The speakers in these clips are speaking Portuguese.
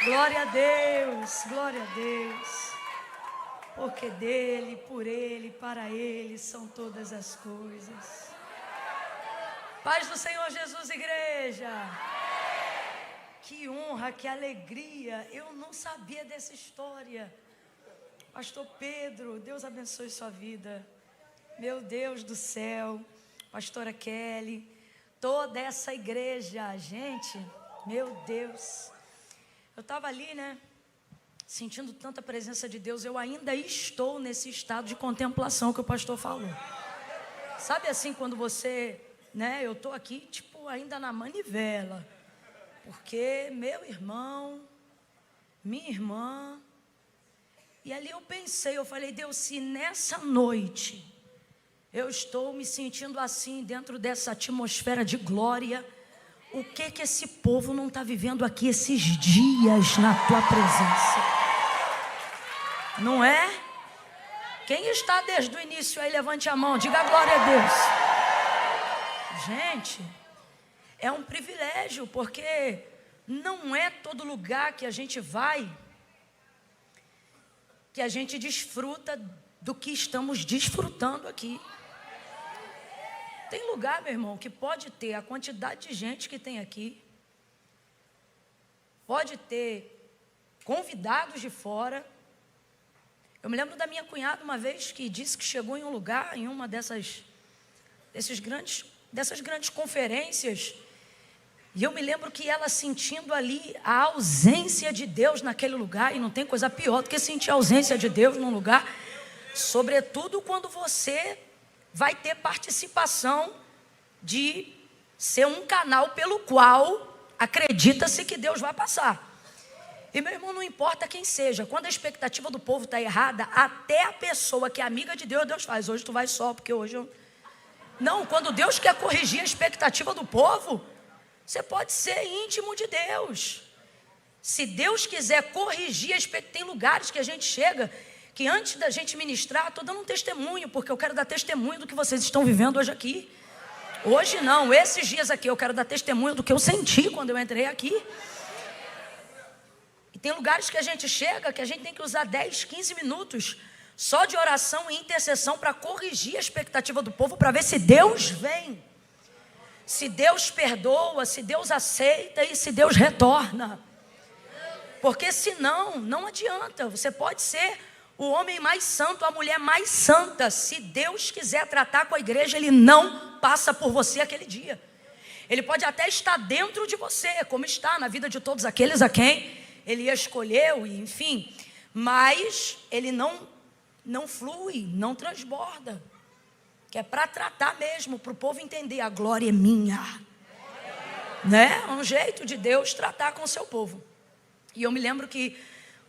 Glória a Deus, glória a Deus. Porque dele, por ele, para ele são todas as coisas. Paz do Senhor Jesus, igreja. Que honra, que alegria. Eu não sabia dessa história. Pastor Pedro, Deus abençoe sua vida. Meu Deus do céu. Pastora Kelly, toda essa igreja, gente, meu Deus. Eu estava ali, né, sentindo tanta presença de Deus. Eu ainda estou nesse estado de contemplação que o pastor falou. Sabe assim, quando você, né, eu estou aqui, tipo, ainda na manivela. Porque meu irmão, minha irmã. E ali eu pensei, eu falei, Deus, se nessa noite eu estou me sentindo assim, dentro dessa atmosfera de glória, o que esse povo não está vivendo aqui esses dias na tua presença? Não é? Quem está desde o início aí, levante a mão, diga glória a Deus. Gente, é um privilégio, porque não é todo lugar que a gente vai que a gente desfruta do que estamos desfrutando aqui. Tem lugar, meu irmão, que pode ter a quantidade de gente que tem aqui, pode ter convidados de fora. Eu me lembro da minha cunhada uma vez que disse que chegou em um lugar, em uma dessas grandes conferências, e eu me lembro que ela sentindo ali a ausência de Deus naquele lugar, e não tem coisa pior do que sentir a ausência de Deus num lugar, sobretudo quando você vai ter participação de ser um canal pelo qual acredita-se que Deus vai passar. E meu irmão, não importa quem seja, quando a expectativa do povo está errada, até a pessoa que é amiga de Deus, Deus faz, hoje tu vai só, porque hoje eu... Não, quando Deus quer corrigir a expectativa do povo, você pode ser íntimo de Deus. Se Deus quiser corrigir a expectativa, tem lugares que a gente chega, que antes da gente ministrar, estou dando um testemunho, porque eu quero dar testemunho do que vocês estão vivendo hoje aqui. Hoje não, esses dias aqui eu quero dar testemunho do que eu senti quando eu entrei aqui. E tem lugares que a gente chega, que a gente tem que usar 10, 15 minutos só de oração e intercessão para corrigir a expectativa do povo, para ver se Deus vem, se Deus perdoa, se Deus aceita e se Deus retorna. Porque senão, não adianta, você pode ser o homem mais santo, a mulher mais santa, se Deus quiser tratar com a igreja, Ele não passa por você aquele dia. Ele pode até estar dentro de você, como está na vida de todos aqueles a quem Ele escolheu, enfim, mas Ele não flui, não transborda, que é para tratar mesmo, para o povo entender, a glória é minha, né? Um jeito de Deus tratar com o seu povo. E eu me lembro que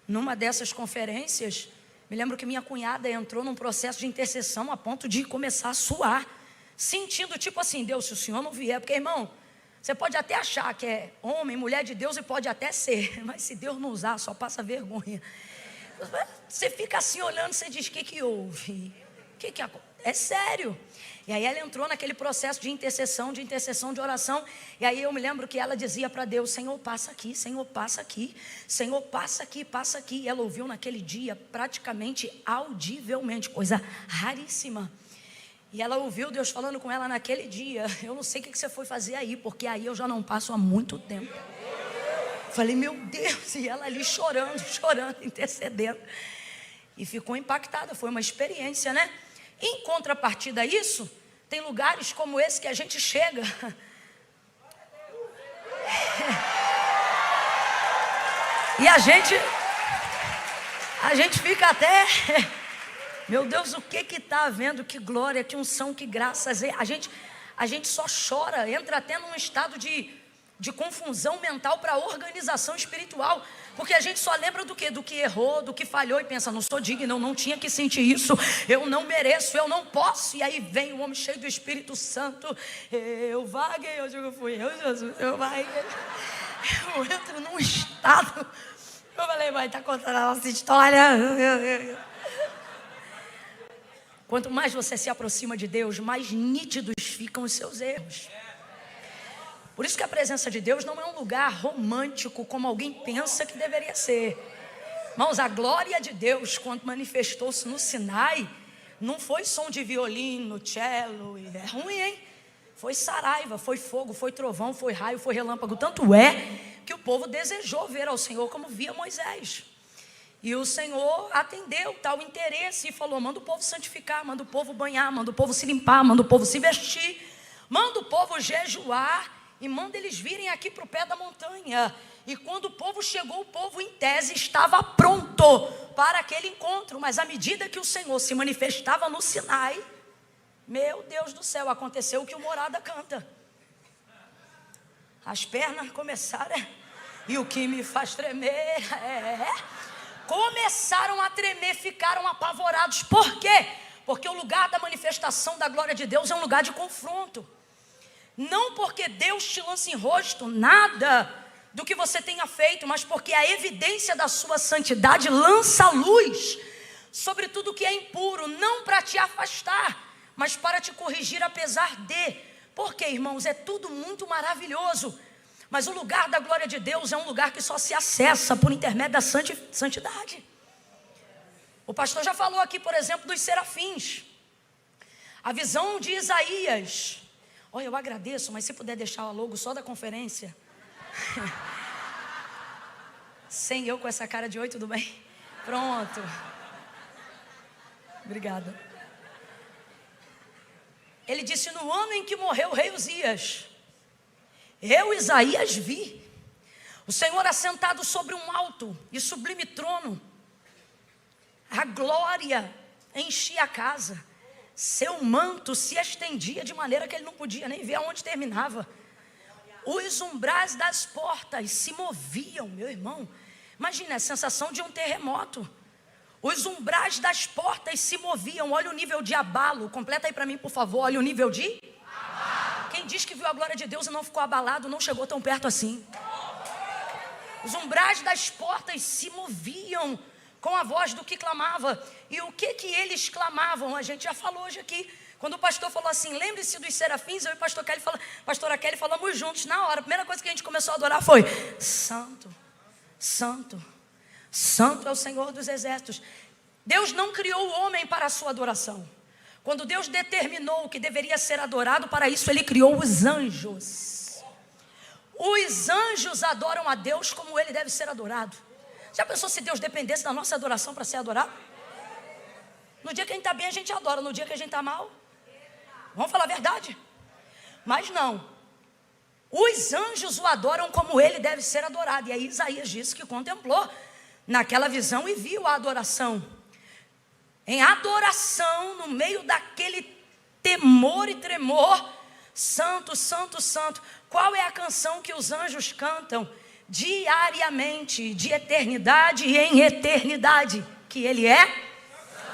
numa dessas conferências, me lembro que minha cunhada entrou num processo de intercessão a ponto de começar a suar, sentindo tipo assim, Deus, se o Senhor não vier, porque irmão, você pode até achar que é homem, mulher de Deus, e pode até ser, mas se Deus não usar, só passa vergonha. Você fica assim olhando, você diz, o que houve? Que aconteceu? É sério. E aí ela entrou naquele processo de intercessão, de oração. E aí eu me lembro que ela dizia para Deus, Senhor, passa aqui, Senhor, passa aqui. Senhor, passa aqui, passa aqui. E ela ouviu naquele dia, praticamente audivelmente, coisa raríssima. E ela ouviu Deus falando com ela naquele dia, eu não sei o que você foi fazer aí, porque aí eu já não passo há muito tempo. Falei, meu Deus, e ela ali chorando, intercedendo. E ficou impactada, foi uma experiência, né? Em contrapartida a isso, tem lugares como esse que a gente chega. E a gente fica até... Meu Deus, o que está havendo? Que glória, que unção, que graças. A gente só chora, entra até num estado de confusão mental para a organização espiritual, porque a gente só lembra do quê? Do que errou, do que falhou e pensa, não sou digno, não tinha que sentir isso, eu não mereço, eu não posso. E aí vem o homem cheio do Espírito Santo, eu vaguei, eu digo, fui eu, Jesus, eu vaguei. Eu entro num estado, eu falei, vai estar contando a nossa história. Quanto mais você se aproxima de Deus, mais nítidos ficam os seus erros. Por isso que a presença de Deus não é um lugar romântico como alguém pensa que deveria ser. Irmãos, a glória de Deus, quando manifestou-se no Sinai, não foi som de violino, cello, é ruim, hein? Foi saraiva, foi fogo, foi trovão, foi raio, foi relâmpago. Tanto é que o povo desejou ver ao Senhor como via Moisés. E o Senhor atendeu tal interesse e falou: manda o povo santificar, manda o povo banhar, manda o povo se limpar, manda o povo se vestir, manda o povo jejuar e manda eles virem aqui para o pé da montanha. E quando o povo chegou, o povo em tese estava pronto para aquele encontro. Mas à medida que o Senhor se manifestava no Sinai, meu Deus do céu, aconteceu o que o Morada canta. As pernas começaram, e o que me faz tremer começaram a tremer, ficaram apavorados. Por quê? Porque o lugar da manifestação da glória de Deus é um lugar de confronto. Não porque Deus te lança em rosto nada do que você tenha feito, mas porque a evidência da sua santidade lança luz sobre tudo que é impuro, não para te afastar, mas para te corrigir apesar de. Porque, irmãos, é tudo muito maravilhoso, mas o lugar da glória de Deus é um lugar que só se acessa por intermédio da santidade. O pastor já falou aqui, por exemplo, dos serafins. A visão de Isaías. Olha, eu agradeço, mas se puder deixar o logo só da conferência. Sem eu com essa cara de oi, tudo bem? Pronto. Obrigada. Ele disse: no ano em que morreu o rei Uzias, eu, Isaías, vi o Senhor assentado sobre um alto e sublime trono. A glória enchia a casa. Seu manto se estendia de maneira que ele não podia nem ver aonde terminava. Os umbrais das portas se moviam, meu irmão. Imagina a sensação de um terremoto. Os umbrais das portas se moviam. Olha o nível de abalo. Completa aí para mim, por favor. Olha o nível de abalo. Quem diz que viu a glória de Deus e não ficou abalado, não chegou tão perto assim. Os umbrais das portas se moviam com a voz do que clamava. E o que eles clamavam? A gente já falou hoje aqui. Quando o pastor falou assim, lembre-se dos serafins, eu e pastora Kelly falamos juntos na hora. A primeira coisa que a gente começou a adorar foi: Santo, Santo, Santo é o Senhor dos exércitos. Deus não criou o homem para a sua adoração. Quando Deus determinou o que deveria ser adorado, para isso Ele criou os anjos. Os anjos adoram a Deus como Ele deve ser adorado. Já pensou se Deus dependesse da nossa adoração para ser adorado? No dia que a gente está bem, a gente adora. No dia que a gente está mal, vamos falar a verdade. Mas não. Os anjos o adoram como Ele deve ser adorado. E aí Isaías disse que contemplou naquela visão e viu a adoração. Em adoração, no meio daquele temor e tremor, Santo, Santo, Santo. Qual é a canção que os anjos cantam diariamente, de eternidade e em eternidade? Que Ele é?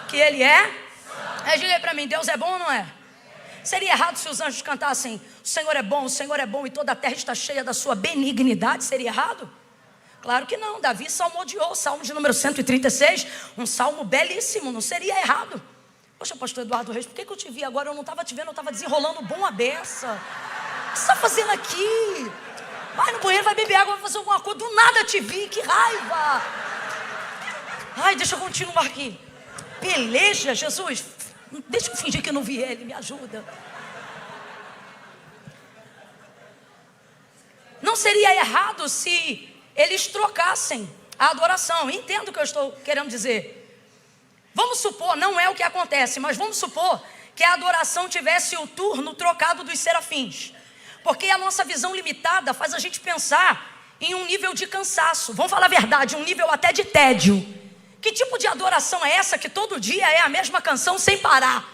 Que Ele é? Diga aí para mim, Deus é bom ou não é? Seria errado se os anjos cantassem: o Senhor é bom e toda a terra está cheia da sua benignidade? Seria errado? Claro que não. Davi salmodiou, salmo de número 136, um salmo belíssimo, não seria errado. Poxa, pastor Eduardo Reis, por que eu te vi agora? Eu não estava te vendo, eu estava desenrolando bom a beça. O que você está fazendo aqui? Vai no banheiro, vai beber água, vai fazer alguma coisa. Do nada te vi, que raiva. Ai, deixa eu continuar aqui. Peleja, Jesus, deixa eu fingir que eu não vi ele, me ajuda. Não seria errado se eles trocassem a adoração. Entendo o que eu estou querendo dizer. Vamos supor, não é o que acontece, mas vamos supor que a adoração tivesse o turno trocado dos serafins. Porque a nossa visão limitada faz a gente pensar em um nível de cansaço. Vamos falar a verdade, um nível até de tédio. Que tipo de adoração é essa que todo dia é a mesma canção sem parar?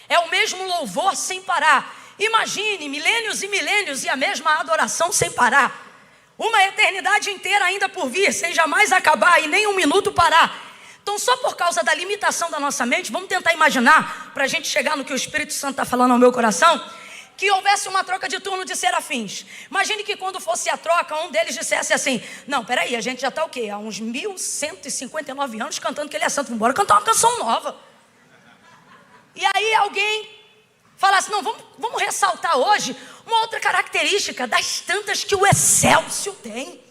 É o mesmo louvor sem parar. Imagine milênios e milênios e a mesma adoração sem parar. Uma eternidade inteira ainda por vir, sem jamais acabar e nem um minuto parar. Então, só por causa da limitação da nossa mente, vamos tentar imaginar, para a gente chegar no que o Espírito Santo está falando ao meu coração, que houvesse uma troca de turno de serafins. Imagine que quando fosse a troca, um deles dissesse assim: não, peraí, a gente já está o quê? Há uns 1159 anos cantando que Ele é santo, vamos embora cantar uma canção nova. E aí alguém falar assim, não, vamos ressaltar hoje uma outra característica das tantas que o Excélcio tem.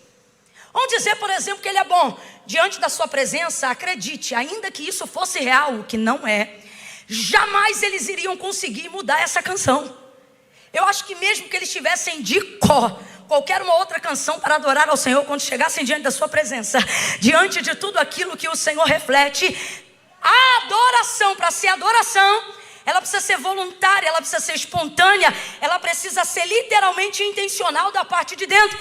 Vamos dizer, por exemplo, que ele é bom. Diante da sua presença, acredite, ainda que isso fosse real, o que não é, jamais eles iriam conseguir mudar essa canção. Eu acho que mesmo que eles tivessem de cor qualquer uma outra canção para adorar ao Senhor, quando chegassem diante da sua presença, diante de tudo aquilo que o Senhor reflete, a adoração, para ser adoração, ela precisa ser voluntária, ela precisa ser espontânea, ela precisa ser literalmente intencional da parte de dentro,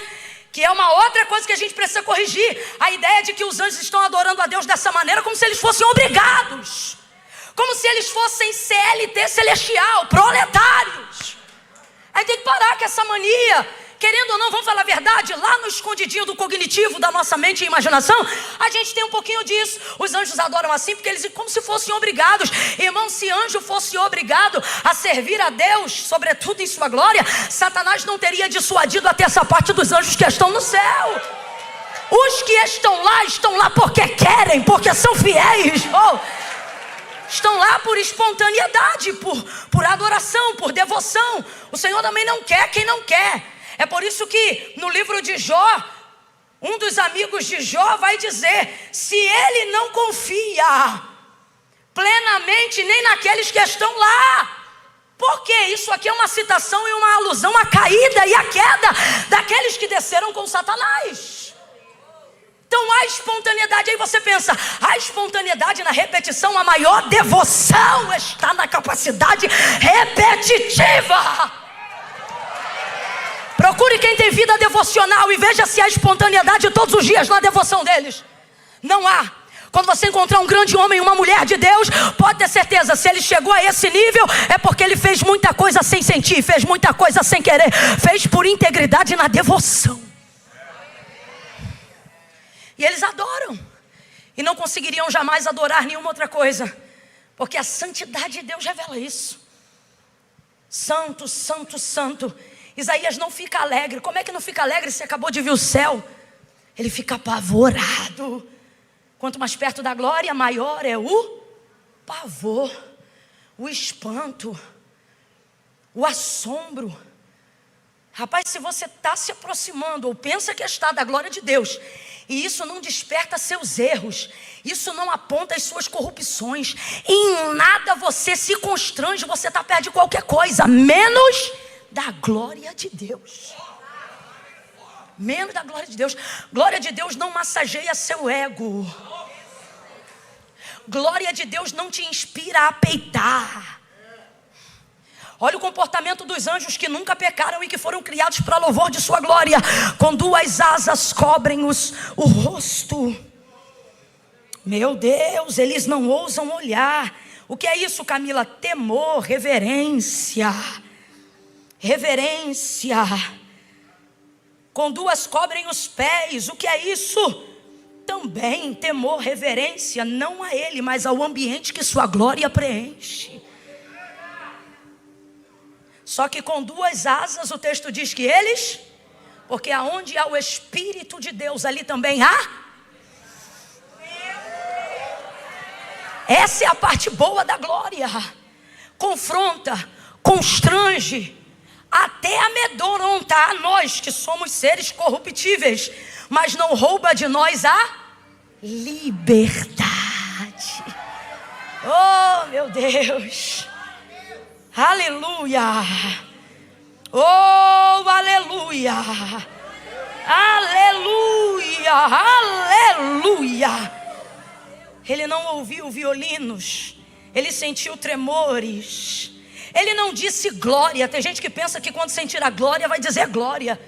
que é uma outra coisa que a gente precisa corrigir. A ideia de que os anjos estão adorando a Deus dessa maneira, como se eles fossem obrigados, como se eles fossem CLT celestial, proletários. Aí tem que parar com essa mania. Querendo ou não, vamos falar a verdade, lá no escondidinho do cognitivo da nossa mente e imaginação, a gente tem um pouquinho disso. Os anjos adoram assim porque eles como se fossem obrigados. Irmão, se anjo fosse obrigado a servir a Deus, sobretudo em sua glória, Satanás não teria dissuadido até essa parte dos anjos que estão no céu. Os que estão lá porque querem, porque são fiéis. Estão lá por espontaneidade, por adoração, por devoção. O Senhor também não quer quem não quer. É por isso que no livro de Jó, um dos amigos de Jó vai dizer, se ele não confia plenamente nem naqueles que estão lá. Por quê? Isso aqui é uma citação e uma alusão à caída e à queda daqueles que desceram com Satanás. Então a espontaneidade, aí você pensa, a espontaneidade na repetição, a maior devoção está na capacidade repetitiva. Procure quem tem vida devocional e veja se há espontaneidade todos os dias na devoção deles. Não há. Quando você encontrar um grande homem e uma mulher de Deus, pode ter certeza, se ele chegou a esse nível, é porque ele fez muita coisa sem sentir, fez muita coisa sem querer, fez por integridade na devoção. E eles adoram. E não conseguiriam jamais adorar nenhuma outra coisa, porque a santidade de Deus revela isso. Santo, santo, santo. Isaías não fica alegre. Como é que não fica alegre se acabou de ver o céu? Ele fica apavorado. Quanto mais perto da glória, maior é o pavor, o espanto, o assombro. Rapaz, se você está se aproximando ou pensa que está da glória de Deus, e isso não desperta seus erros, isso não aponta as suas corrupções, em nada você se constrange, você está perto de qualquer coisa, menos da glória de Deus. Menos da glória de Deus. Glória de Deus não massageia seu ego. Glória de Deus não te inspira a peitar. Olha o comportamento dos anjos que nunca pecaram e que foram criados para louvor de sua glória. Com 2 asas cobrem o rosto. Meu Deus, eles não ousam olhar. O que é isso, Camila? Temor, reverência. Reverência. Com 2 cobrem os pés. O que é isso? Também temor, reverência, não a ele, mas ao ambiente que sua glória preenche. Só que com 2 asas o texto diz que eles, porque aonde há o Espírito de Deus, ali também há. Essa é a parte boa da glória. Confronta, constrange, até amedronta a nós que somos seres corruptíveis, mas não rouba de nós a liberdade. Oh, meu Deus. Aleluia. Oh, aleluia. Aleluia. Aleluia. Ele não ouviu violinos, ele sentiu tremores. Ele não disse glória. Tem gente que pensa que quando sentir a glória vai dizer glória.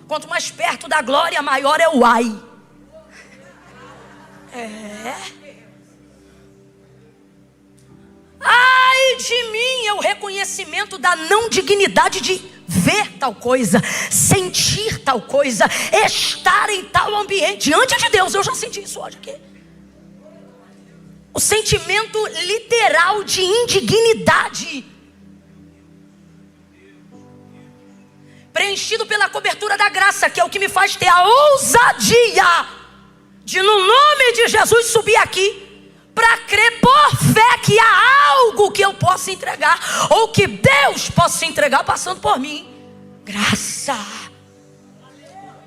Quanto mais perto da glória, maior é o ai. Ai de mim, é o reconhecimento da não dignidade de ver tal coisa, sentir tal coisa, estar em tal ambiente. Diante de Deus, eu já senti isso hoje aqui. O sentimento literal de indignidade, preenchido pela cobertura da graça, que é o que me faz ter a ousadia de, no nome de Jesus, subir aqui para crer por fé que há algo que eu possa entregar, ou que Deus possa entregar passando por mim. Graça.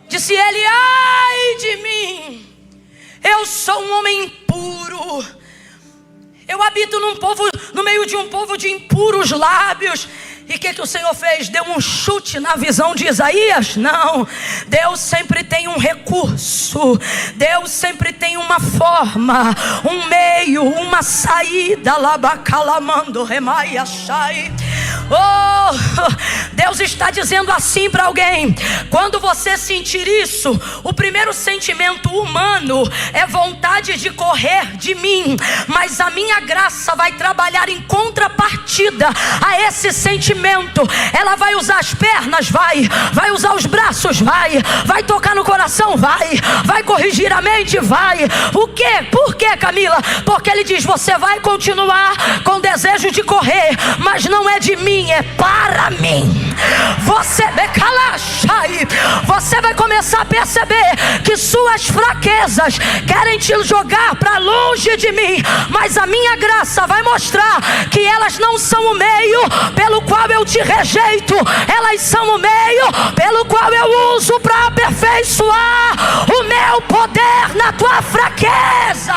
Disse ele: ai de mim, eu sou um homem impuro, eu habito no meio de um povo de impuros lábios. E o que o Senhor fez? Deu um chute na visão de Isaías? Não. Deus sempre tem um recurso. Deus sempre tem uma forma, um meio, uma saída. Labacalamando remaia shai. Oh, Deus está dizendo assim para alguém: quando você sentir isso, o primeiro sentimento humano é vontade de correr de mim, mas a minha graça vai trabalhar em contrapartida a esse sentimento. Ela vai usar as pernas, vai usar os braços, vai tocar no coração, vai corrigir a mente, vai. O quê? Por quê, Camila? Porque ele diz: você vai continuar com desejo de correr, mas não é de mim, é para mim. Você vai começar a perceber que suas fraquezas querem te jogar para longe de mim, mas a minha graça vai mostrar que elas não são o meio pelo qual eu te rejeito, elas são o meio pelo qual eu uso para aperfeiçoar o meu poder na tua fraqueza.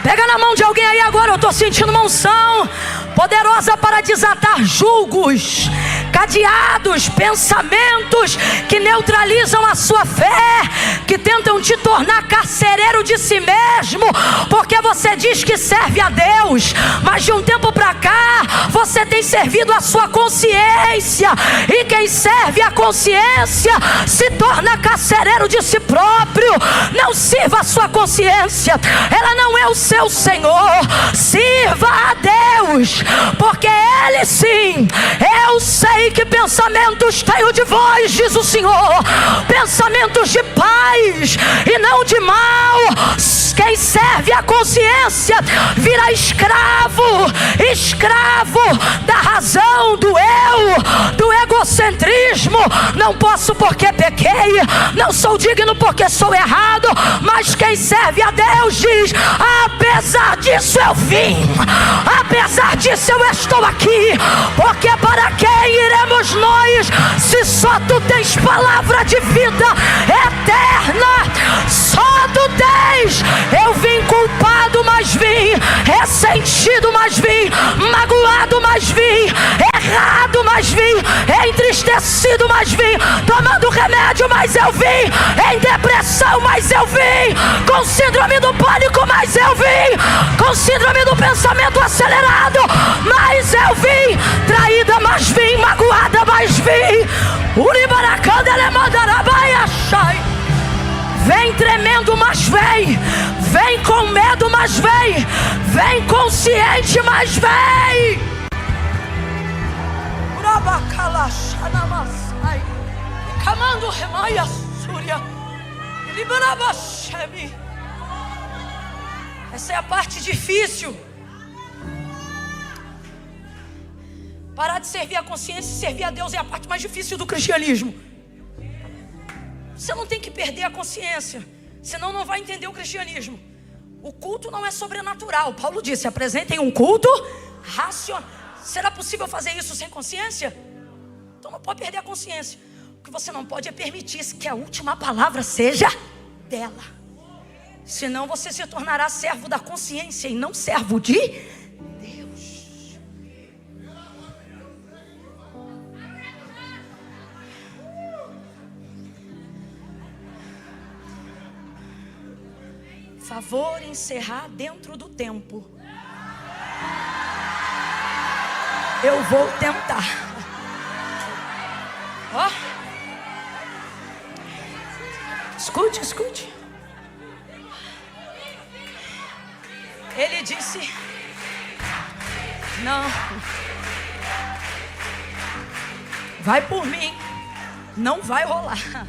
Pega na mão de alguém aí agora. Eu estou sentindo uma unção poderosa para desatar julgos, cadeados, pensamentos que neutralizam a sua fé, que tentam te tornar carcereiro de si mesmo, porque você diz que serve a Deus, mas de um tempo para cá você tem servido a sua consciência, e quem serve a consciência se torna carcereiro de si próprio. Não sirva a sua consciência, ela não é o seu Senhor. Sirva a Deus, porque Ele sim. Eu sei que pensamentos tenho de vós, diz o Senhor, pensamentos de paz e não de mal. Quem serve a consciência vira escravo da razão, do eu, do egocentrismo. Não posso porque pequei, não sou digno porque sou errado. Mas quem serve a Deus diz: apesar disso eu vim, apesar disso eu estou aqui, porque para quem iremos nós, se só tu tens palavra de vida eterna? Só tu tens. Eu vim culpado, mas vim ressentido, mas vim magoado, mas vim errado, mas vim entristecido, mas vim tomando remédio, mas eu vim em depressão, mas eu vim com síndrome do pânico, mas eu vim com síndrome do pensamento acelerado, mas eu vim traída, mas vim magoada, mas vim uribaracanda lemandarabaiá shai. Vem tremendo, mas vem com medo, mas vem consciente, mas vem. Camando remaia súria. Essa é a parte difícil. Parar de servir a consciência e servir a Deus é a parte mais difícil do cristianismo. Você não tem que perder a consciência, senão não vai entender o cristianismo. O culto não é sobrenatural. Paulo disse: apresentem um culto racional. Será possível fazer isso sem consciência? Então não pode perder a consciência. O que você não pode é permitir que a última palavra seja dela. Senão você se tornará servo da consciência e não servo de Deus. Favor encerrar dentro do tempo. Eu vou tentar. Ó. Escute. Ele disse: não. Vai por mim. Não vai rolar.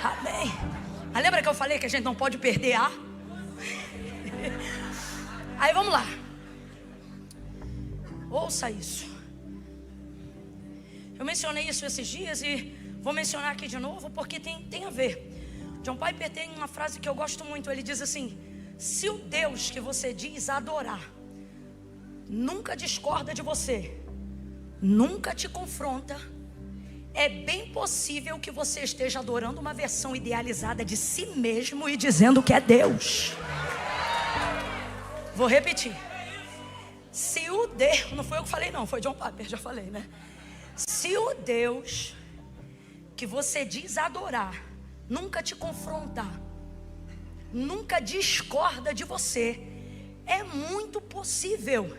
Amém. Mas lembra que eu falei que a gente não pode perder a? Aí vamos lá. Ouça isso. Eu mencionei isso esses dias e vou mencionar aqui de novo porque tem a ver. John Piper tem uma frase que eu gosto muito. Ele diz assim: se o Deus que você diz adorar nunca discorda de você, nunca te confronta, é bem possível que você esteja adorando uma versão idealizada de si mesmo e dizendo que é Deus. Vou repetir. Se o Deus, não foi eu que falei não, foi John Piper, já falei, né? Se o Deus que você diz adorar nunca te confrontar, nunca discorda de você, é muito possível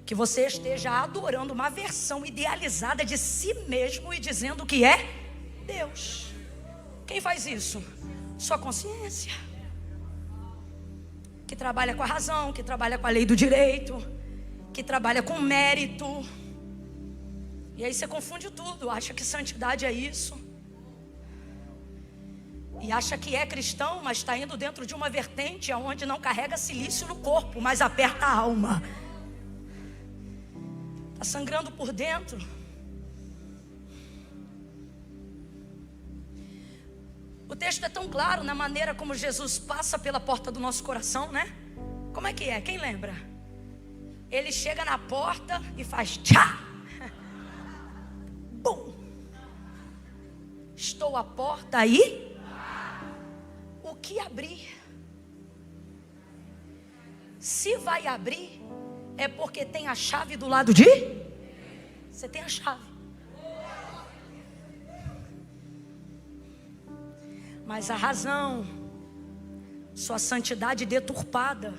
que você esteja adorando uma versão idealizada de si mesmo e dizendo que é Deus. Quem faz isso? Sua consciência, que trabalha com a razão, que trabalha com a lei do direito, que trabalha com mérito. E aí você confunde tudo, acha que santidade é isso, e acha que é cristão, mas está indo dentro de uma vertente onde não carrega silício no corpo, mas aperta a alma. Está sangrando por dentro. O texto é tão claro na maneira como Jesus passa pela porta do nosso coração, né? Como é que é? Quem lembra? Ele chega na porta e faz tchá! Bum! Estou à porta aí. O que abrir? Se vai abrir, é porque tem a chave do lado de? Você tem a chave. Mas a razão, sua santidade deturpada,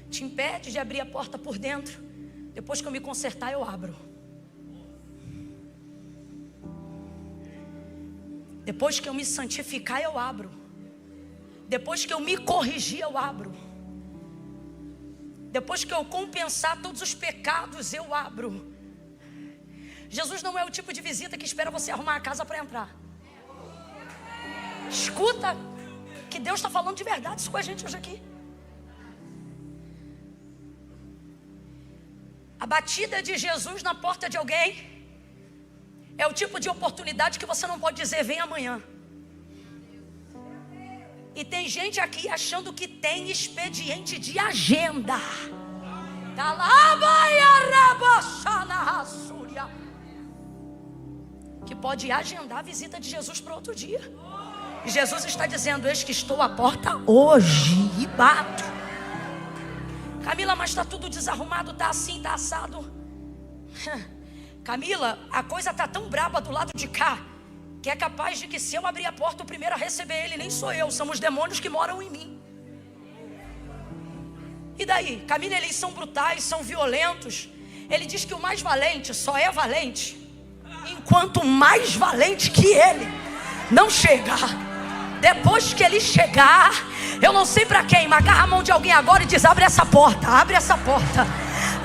te impede de abrir a porta por dentro. Depois que eu me consertar, eu abro. Depois que eu me santificar, eu abro. Depois que eu me corrigir, eu abro. Depois que eu compensar todos os pecados, eu abro. Jesus não é o tipo de visita que espera você arrumar a casa para entrar. Escuta, que Deus está falando de verdade isso com a gente hoje aqui. A batida de Jesus na porta de alguém é o tipo de oportunidade que você não pode dizer vem amanhã. E tem gente aqui achando que tem expediente de agenda. Que pode agendar a visita de Jesus para outro dia. E Jesus está dizendo: eis que estou à porta hoje e bato. Camila, mas está tudo desarrumado, está assim, está assado. Camila, a coisa está tão braba do lado de cá, que é capaz de que se eu abrir a porta, o primeiro a receber ele nem sou eu, são os demônios que moram em mim. E daí? Camila, eles são brutais, são violentos. Ele diz que o mais valente só é valente enquanto o mais valente que ele não chega. Depois que ele chegar, eu não sei para quem, mas agarra a mão de alguém agora e diz: abre essa porta, abre essa porta.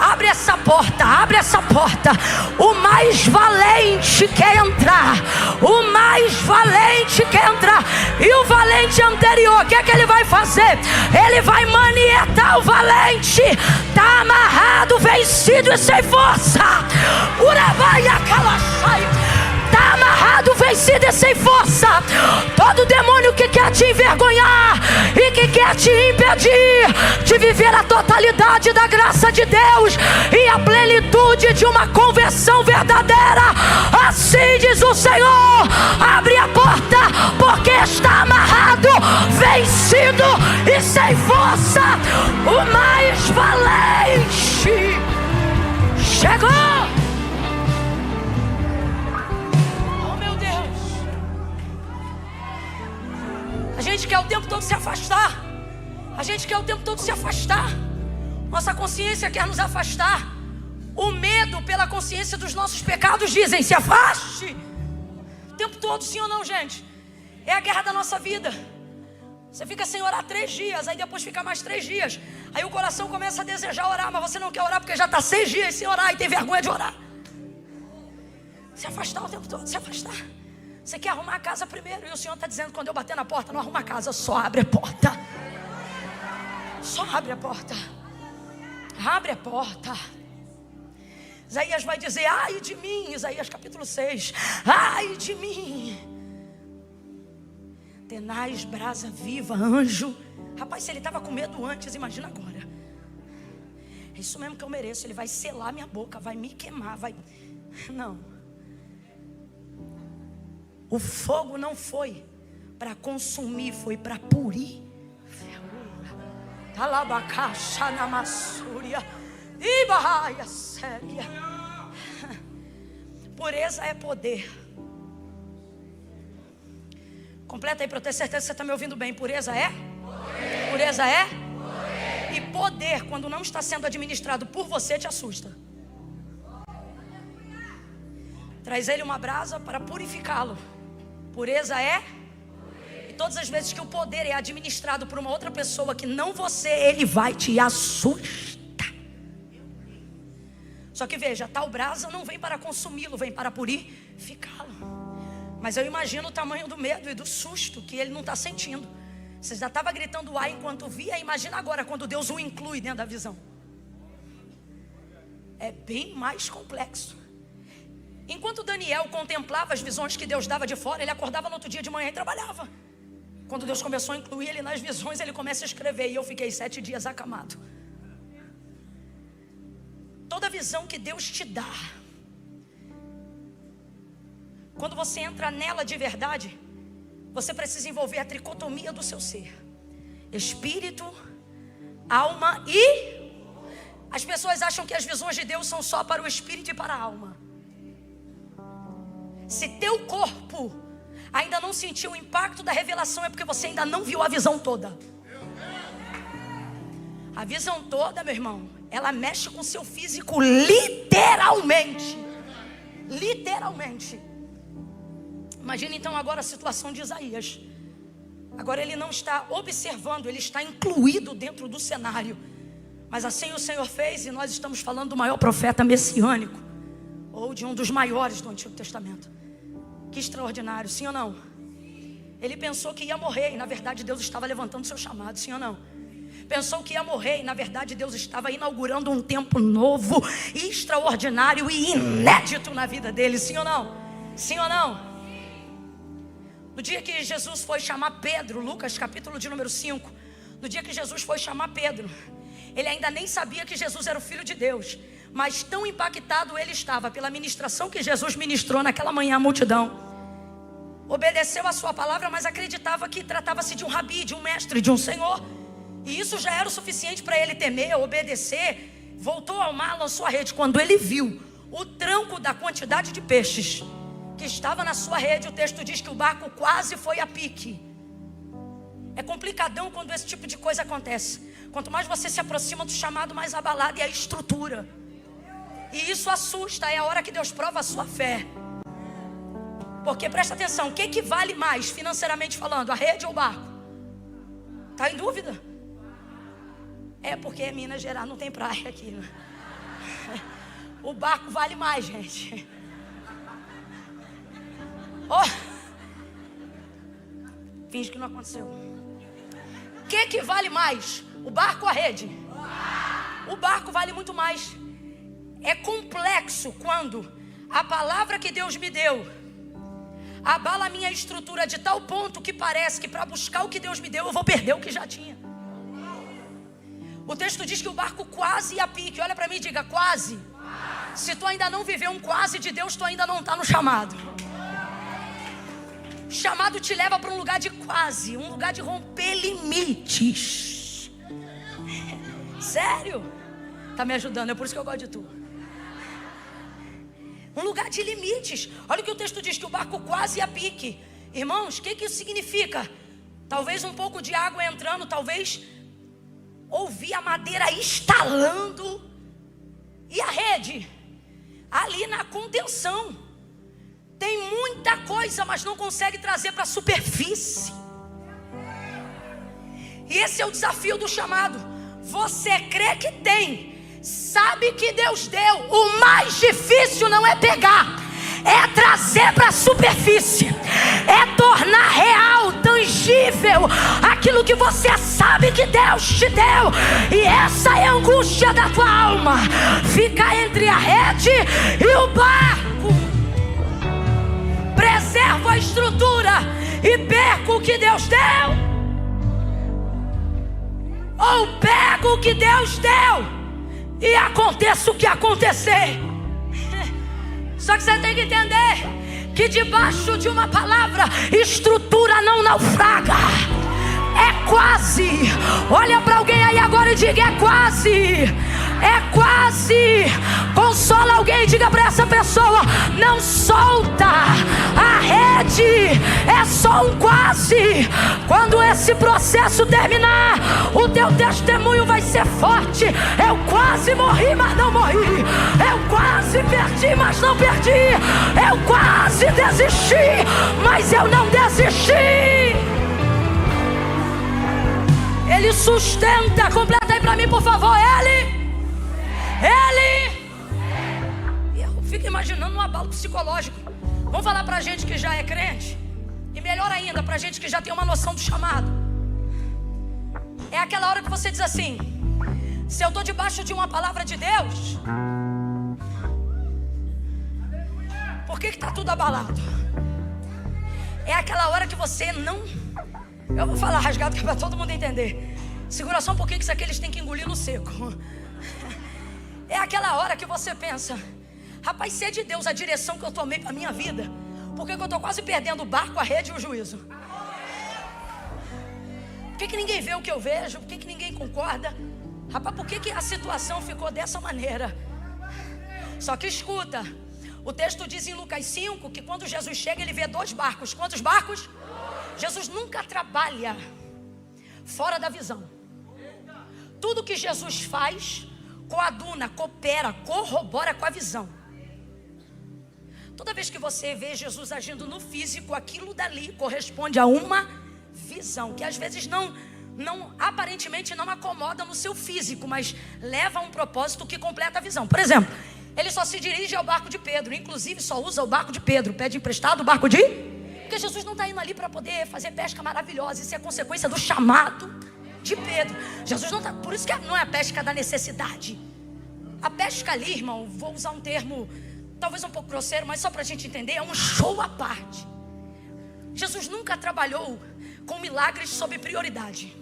Abre essa porta, abre essa porta. O mais valente quer entrar. O mais valente quer entrar. E o valente anterior, o que é que ele vai fazer? Ele vai manietar o valente. Está amarrado, vencido e sem força. Urabaia calachai. Está amarrado, vencido e sem força. Todo demônio que quer te envergonhar e que quer te impedir de viver a totalidade da graça de Deus e a plenitude de uma conversão verdadeira, assim diz o Senhor: abre a porta, porque está amarrado, vencido e sem força. O mais valente chegou. A gente quer o tempo todo se afastar. A gente quer o tempo todo se afastar. Nossa consciência quer nos afastar. O medo pela consciência dos nossos pecados dizem: se afaste. O tempo todo, sim ou não, gente? É a guerra da nossa vida. Você fica sem orar 3 dias, aí depois fica mais 3 dias. Aí o coração começa a desejar orar, mas você não quer orar porque já está 6 dias sem orar e tem vergonha de orar. Se afastar o tempo todo, se afastar. Você quer arrumar a casa primeiro, e o Senhor está dizendo: quando eu bater na porta, não arruma a casa, só abre a porta. Só abre a porta. Abre a porta. Isaías vai dizer: ai de mim, Isaías capítulo 6, ai de mim, tenaz, brasa viva, anjo. Rapaz, se ele estava com medo antes, imagina agora. É isso mesmo que eu mereço. Ele vai selar minha boca, vai me queimar, vai... Não. O fogo não foi para consumir, foi para purir. Talabacaxa na massúria. Ibaia séria. Pureza é poder. Completa aí para eu ter certeza que você está me ouvindo bem. Pureza é? Poder. Pureza é? Poder. E poder, quando não está sendo administrado por você, te assusta. Traz ele uma brasa para purificá-lo. Pureza é? E todas as vezes que o poder é administrado por uma outra pessoa que não você, ele vai te assustar. Só que veja, tal brasa não vem para consumi-lo, vem para purificá-lo. Mas eu imagino o tamanho do medo e do susto que ele não está sentindo. Você já estava gritando ai enquanto via. Imagina agora quando Deus o inclui dentro da visão. É bem mais complexo. Enquanto Daniel contemplava as visões que Deus dava de fora, ele acordava no outro dia de manhã e trabalhava. Quando Deus começou a incluir ele nas visões, ele começa a escrever. E eu fiquei 7 dias acamado. Toda visão que Deus te dá, quando você entra nela de verdade, você precisa envolver a tricotomia do seu ser: espírito, alma e... As pessoas acham que as visões de Deus são só para o espírito e para a alma. Se teu corpo ainda não sentiu o impacto da revelação, é porque você ainda não viu a visão toda. A visão toda, meu irmão, ela mexe com o seu físico literalmente. Literalmente. Imagina então agora a situação de Isaías. Agora ele não está observando, ele está incluído dentro do cenário. Mas assim o Senhor fez, e nós estamos falando do maior profeta messiânico, ou de um dos maiores do Antigo Testamento. Que extraordinário, sim ou não? Ele pensou que ia morrer, e na verdade Deus estava levantando seu chamado, sim ou não? Pensou que ia morrer, e na verdade Deus estava inaugurando um tempo novo, extraordinário e inédito na vida dele, sim ou não? Sim ou não? No dia que Jesus foi chamar Pedro, Lucas capítulo de número 5, no dia que Jesus foi chamar Pedro, ele ainda nem sabia que Jesus era o Filho de Deus, mas tão impactado ele estava pela ministração que Jesus ministrou naquela manhã à multidão. Obedeceu a sua palavra, mas acreditava que tratava-se de um rabi, de um mestre, de um senhor. E isso já era o suficiente para ele temer, obedecer. Voltou ao mar, lançou a rede. Quando ele viu o tranco da quantidade de peixes que estava na sua rede, o texto diz que o barco quase foi a pique. É complicadão quando esse tipo de coisa acontece. Quanto mais você se aproxima do chamado, mais abalada é a estrutura. E isso assusta, é a hora que Deus prova a sua fé. Porque presta atenção, o que vale mais financeiramente falando, a rede ou o barco? Está em dúvida? É porque é Minas Gerais, não tem praia aqui, né? O barco vale mais, gente. Oh. Finge que não aconteceu. O que vale mais? O barco ou a rede? O barco vale muito mais. É complexo quando a palavra que Deus me deu abala a minha estrutura de tal ponto que parece que para buscar o que Deus me deu eu vou perder o que já tinha. O texto diz que o barco quase ia a pique. Olha para mim e diga quase. Se tu ainda não viveu um quase de Deus, tu ainda não está no chamado. O chamado te leva para um lugar de quase, um lugar de romper limites. Sério? Tá me ajudando, é por isso que eu gosto de tu. Um lugar de limites. Olha o que o texto diz, que o barco quase ia a pique. Irmãos, o que isso significa? Talvez um pouco de água entrando, talvez ouvir a madeira estalando. E a rede? Ali na contenção. Tem muita coisa, mas não consegue trazer para a superfície. E esse é o desafio do chamado. Você crê que tem, sabe que Deus deu. O mais difícil não é pegar, é trazer para a superfície, é tornar real, tangível aquilo que você sabe que Deus te deu. E essa é a angústia da tua alma, fica entre a rede e o barco. Preservo a estrutura e perco o que Deus deu, ou pego o que Deus deu e aconteça o que acontecer. Só que você tem que entender que debaixo de uma palavra, estrutura não naufraga. É quase. Olha para alguém aí agora e diga: é quase. É quase. Consola alguém e diga para essa pessoa: não solta a rede, é só um quase. Quando esse processo terminar, o teu testemunho vai ser forte. Eu quase morri, mas não morri. Eu quase perdi, mas não perdi. Eu quase desisti, mas eu não desisti. Ele sustenta. Completa aí pra mim, por favor. Ele. Eu fico imaginando um abalo psicológico. Vamos falar pra gente que já é crente. E melhor ainda, pra gente que já tem uma noção do chamado. É aquela hora que você diz assim: se eu tô debaixo de uma palavra de Deus, por que tá tudo abalado? É aquela hora que você não... Eu vou falar rasgado que é para todo mundo entender. Segura só um pouquinho que isso aqui eles têm que engolir no seco. É aquela hora que você pensa: rapaz, se é de Deus a direção que eu tomei para minha vida, por que eu estou quase perdendo o barco, a rede e o juízo? Por que ninguém vê o que eu vejo? Por que ninguém concorda? Rapaz, por que a situação ficou dessa maneira? Só que escuta, o texto diz em Lucas 5 que quando Jesus chega ele vê 2 barcos. Quantos barcos? Jesus nunca trabalha fora da visão. Tudo que Jesus faz coaduna, coopera, corrobora com a visão. Toda vez que você vê Jesus agindo no físico, aquilo dali corresponde a uma visão, que às vezes não aparentemente não acomoda no seu físico, mas leva a um propósito que completa a visão. Por exemplo, ele só se dirige ao barco de Pedro, inclusive só usa o barco de Pedro, pede emprestado o barco de... Porque Jesus não está indo ali para poder fazer pesca maravilhosa. Isso é consequência do chamado de Pedro. Jesus não está... Por isso que não é a pesca da necessidade. A pesca ali, irmão, vou usar um termo talvez um pouco grosseiro, mas só para a gente entender, é um show à parte. Jesus nunca trabalhou com milagres sob prioridade.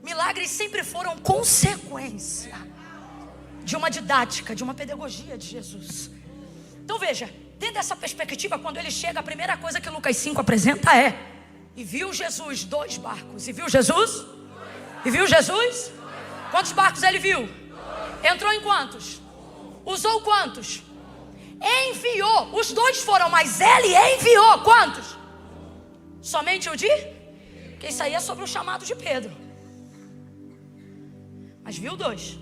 Milagres sempre foram consequência de uma didática, de uma pedagogia de Jesus. Então veja, dentro dessa perspectiva, quando ele chega, a primeira coisa que Lucas 5 apresenta é: e viu Jesus 2 barcos. E viu Jesus? E viu Jesus? Quantos barcos ele viu? Entrou em quantos? Usou quantos? Enviou. Os 2 foram, mas ele enviou quantos? Somente o de? Porque isso aí é sobre o chamado de Pedro. Mas viu 2.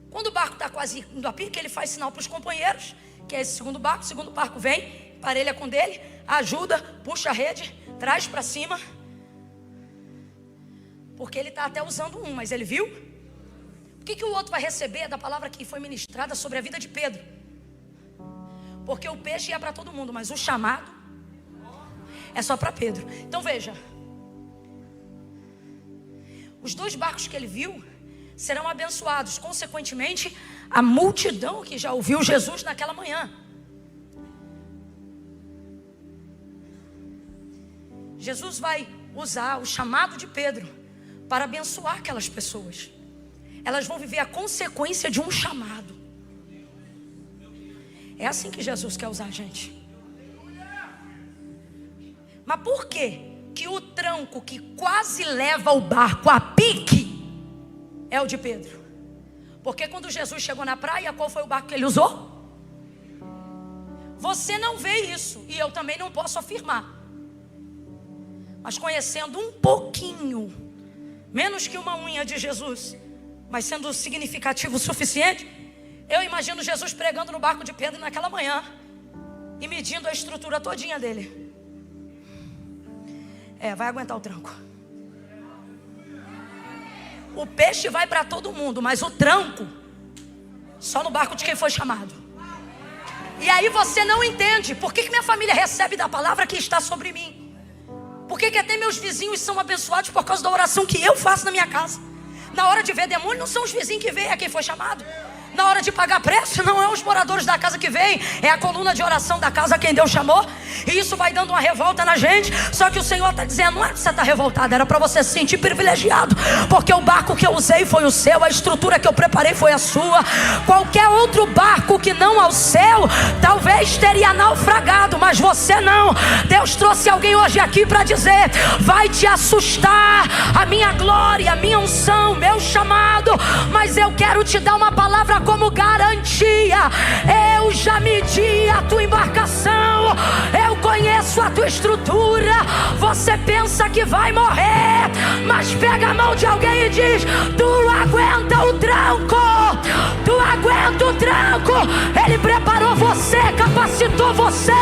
Quando o barco está quase indo a pique, ele faz sinal para os companheiros, que é esse segundo barco. O segundo barco vem, parelha com dele, ajuda, puxa a rede, traz para cima. Porque ele está até usando um, mas ele viu? O que o outro vai receber da palavra que foi ministrada sobre a vida de Pedro? Porque o peixe ia para todo mundo, mas o chamado é só para Pedro. Então veja, os 2 barcos que ele viu serão abençoados, consequentemente a multidão que já ouviu Jesus naquela manhã. Jesus vai usar o chamado de Pedro para abençoar aquelas pessoas. Elas vão viver a consequência de um chamado. É assim que Jesus quer usar a gente. Mas por que o tranco que quase leva o barco a pique é o de Pedro? Porque quando Jesus chegou na praia, qual foi o barco que ele usou? Você não vê isso, e eu também não posso afirmar. Mas conhecendo um pouquinho, menos que uma unha de Jesus, mas sendo significativo o suficiente, eu imagino Jesus pregando no barco de Pedro naquela manhã e medindo a estrutura todinha dele. Vai aguentar o tranco. O peixe vai para todo mundo, mas o tranco só no barco de quem foi chamado. E aí você não entende. Por que minha família recebe da palavra que está sobre mim? Por que até meus vizinhos são abençoados por causa da oração que eu faço na minha casa? Na hora de ver demônio, não são os vizinhos que veem, é quem foi chamado. Na hora de pagar preço, não é os moradores da casa que vêm, é a coluna de oração da casa quem Deus chamou. E isso vai dando uma revolta na gente. Só que o Senhor está dizendo, não é para você estar revoltado, era para você se sentir privilegiado, porque o barco que eu usei foi o seu, a estrutura que eu preparei foi a sua. Qualquer outro barco que não ao céu, talvez teria naufragado, mas você não. Deus trouxe alguém hoje aqui para dizer, vai te assustar a minha glória, a minha unção, meu chamado, mas eu quero te dar uma palavra como garantia. Eu já medi a tua embarcação, eu conheço a tua estrutura. Você pensa que vai morrer, mas pega a mão de alguém e diz, tu aguenta o tranco, tu aguenta o tranco. Ele preparou você, capacitou você,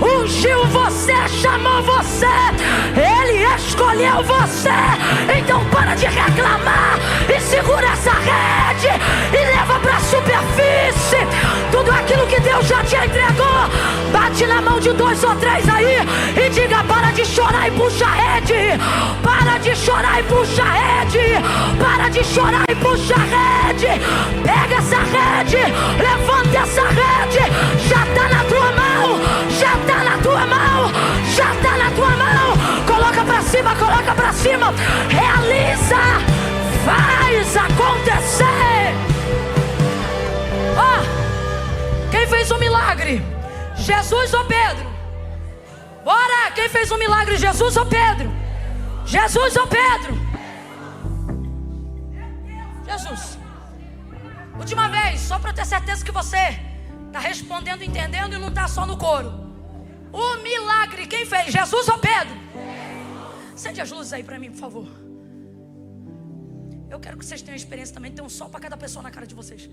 ungiu você, chamou você, Ele escolheu você. Então para de reclamar e segura essa rede e leva para a superfície tudo aquilo que Deus já te entregou. Bate na mão de 2 ou 3 aí e diga, para de chorar e puxa a rede. Para de chorar e puxa a rede. Para de chorar e puxa a rede. Pega essa rede, levanta essa rede. Já está na tua mão, já está na tua mão, já está na tua mão. Coloca para cima, coloca para cima. Realiza, faz acontecer. Quem fez o milagre? Jesus ou Pedro? Bora! Quem fez o milagre? Jesus ou Pedro? Jesus ou Pedro? Jesus. Última vez, só para ter certeza que você está respondendo, entendendo e não está só no coro. O milagre, quem fez? Jesus ou Pedro? Acende as luzes aí para mim, por favor. Eu quero que vocês tenham experiência também. Tem um sol para cada pessoa na cara de vocês.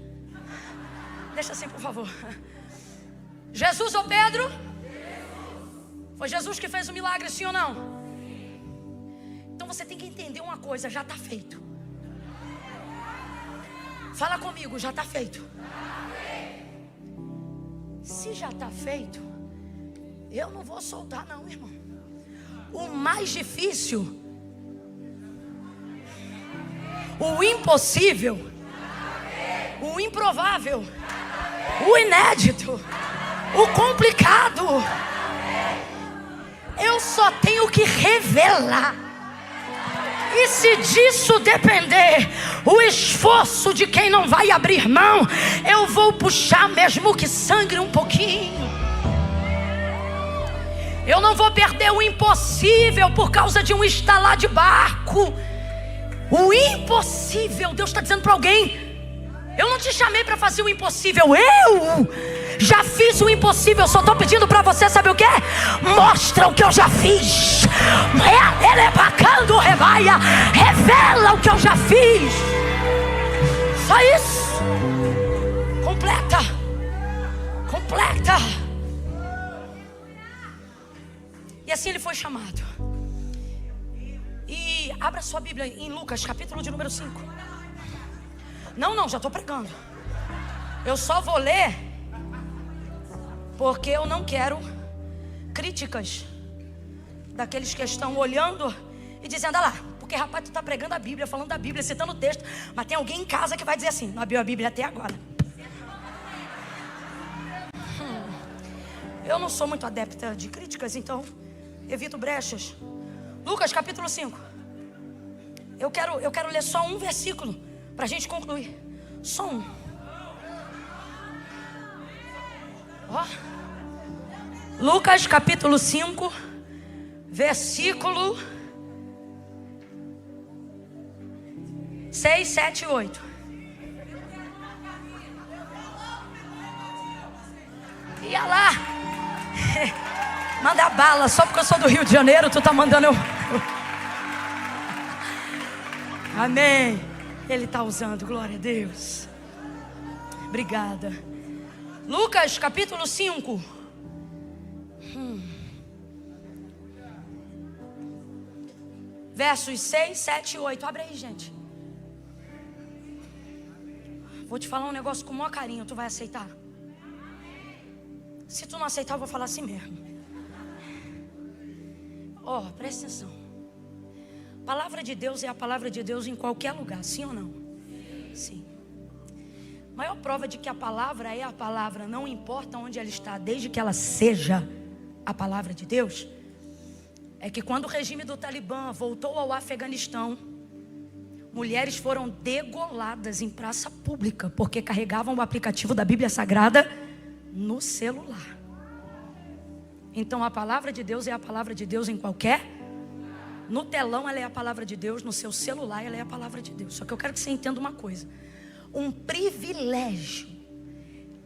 Deixa assim, por favor. Jesus ou Pedro? Foi Jesus que fez o milagre, sim ou não? Então você tem que entender uma coisa, já está feito. Fala comigo, já está feito. Se já está feito, eu não vou soltar não, irmão. O mais difícil, o impossível, o improvável, o inédito, o complicado, eu só tenho que revelar. E se disso depender o esforço de quem não vai abrir mão, eu vou puxar mesmo que sangre um pouquinho. Eu não vou perder o impossível por causa de um estalar de barco. O impossível, Deus está dizendo para alguém, eu não te chamei para fazer o impossível, eu já fiz o impossível. Eu só estou pedindo para você, sabe o que? Mostra o que eu já fiz. Ele é bacana, rebaia. Revela o que eu já fiz. Só isso. Completa. Completa. E assim ele foi chamado. E abra sua Bíblia em Lucas, capítulo de número 5. Não, já estou pregando. Eu só vou ler porque eu não quero críticas daqueles que estão olhando e dizendo, ah lá, porque rapaz, tu está pregando a Bíblia, falando da Bíblia, citando o texto, mas tem alguém em casa que vai dizer assim, não abriu a Bíblia até agora. Eu não sou muito adepta de críticas, então evito brechas. Lucas capítulo 5. Eu quero ler só um versículo para a gente concluir. Só um. Ó. Lucas capítulo 5, versículo 6, 7 e 8. Ia lá. Manda bala, só porque eu sou do Rio de Janeiro, tu tá mandando eu. Amém. Ele está usando, glória a Deus. Obrigada. Lucas capítulo 5. Versos 6, 7 e 8. Abre aí, gente. Vou te falar um negócio com o maior carinho, tu vai aceitar? Se tu não aceitar, eu vou falar assim mesmo. Presta atenção. Palavra de Deus é a palavra de Deus em qualquer lugar, sim ou não? Sim. Maior prova de que a palavra é a palavra, não importa onde ela está, desde que ela seja a palavra de Deus, é que quando o regime do Talibã voltou ao Afeganistão, mulheres foram degoladas em praça pública porque carregavam o aplicativo da Bíblia Sagrada no celular. Então a palavra de Deus é a palavra de Deus em qualquer. No telão ela é a palavra de Deus, no seu celular ela é a palavra de Deus. Só que eu quero que você entenda uma coisa: um privilégio,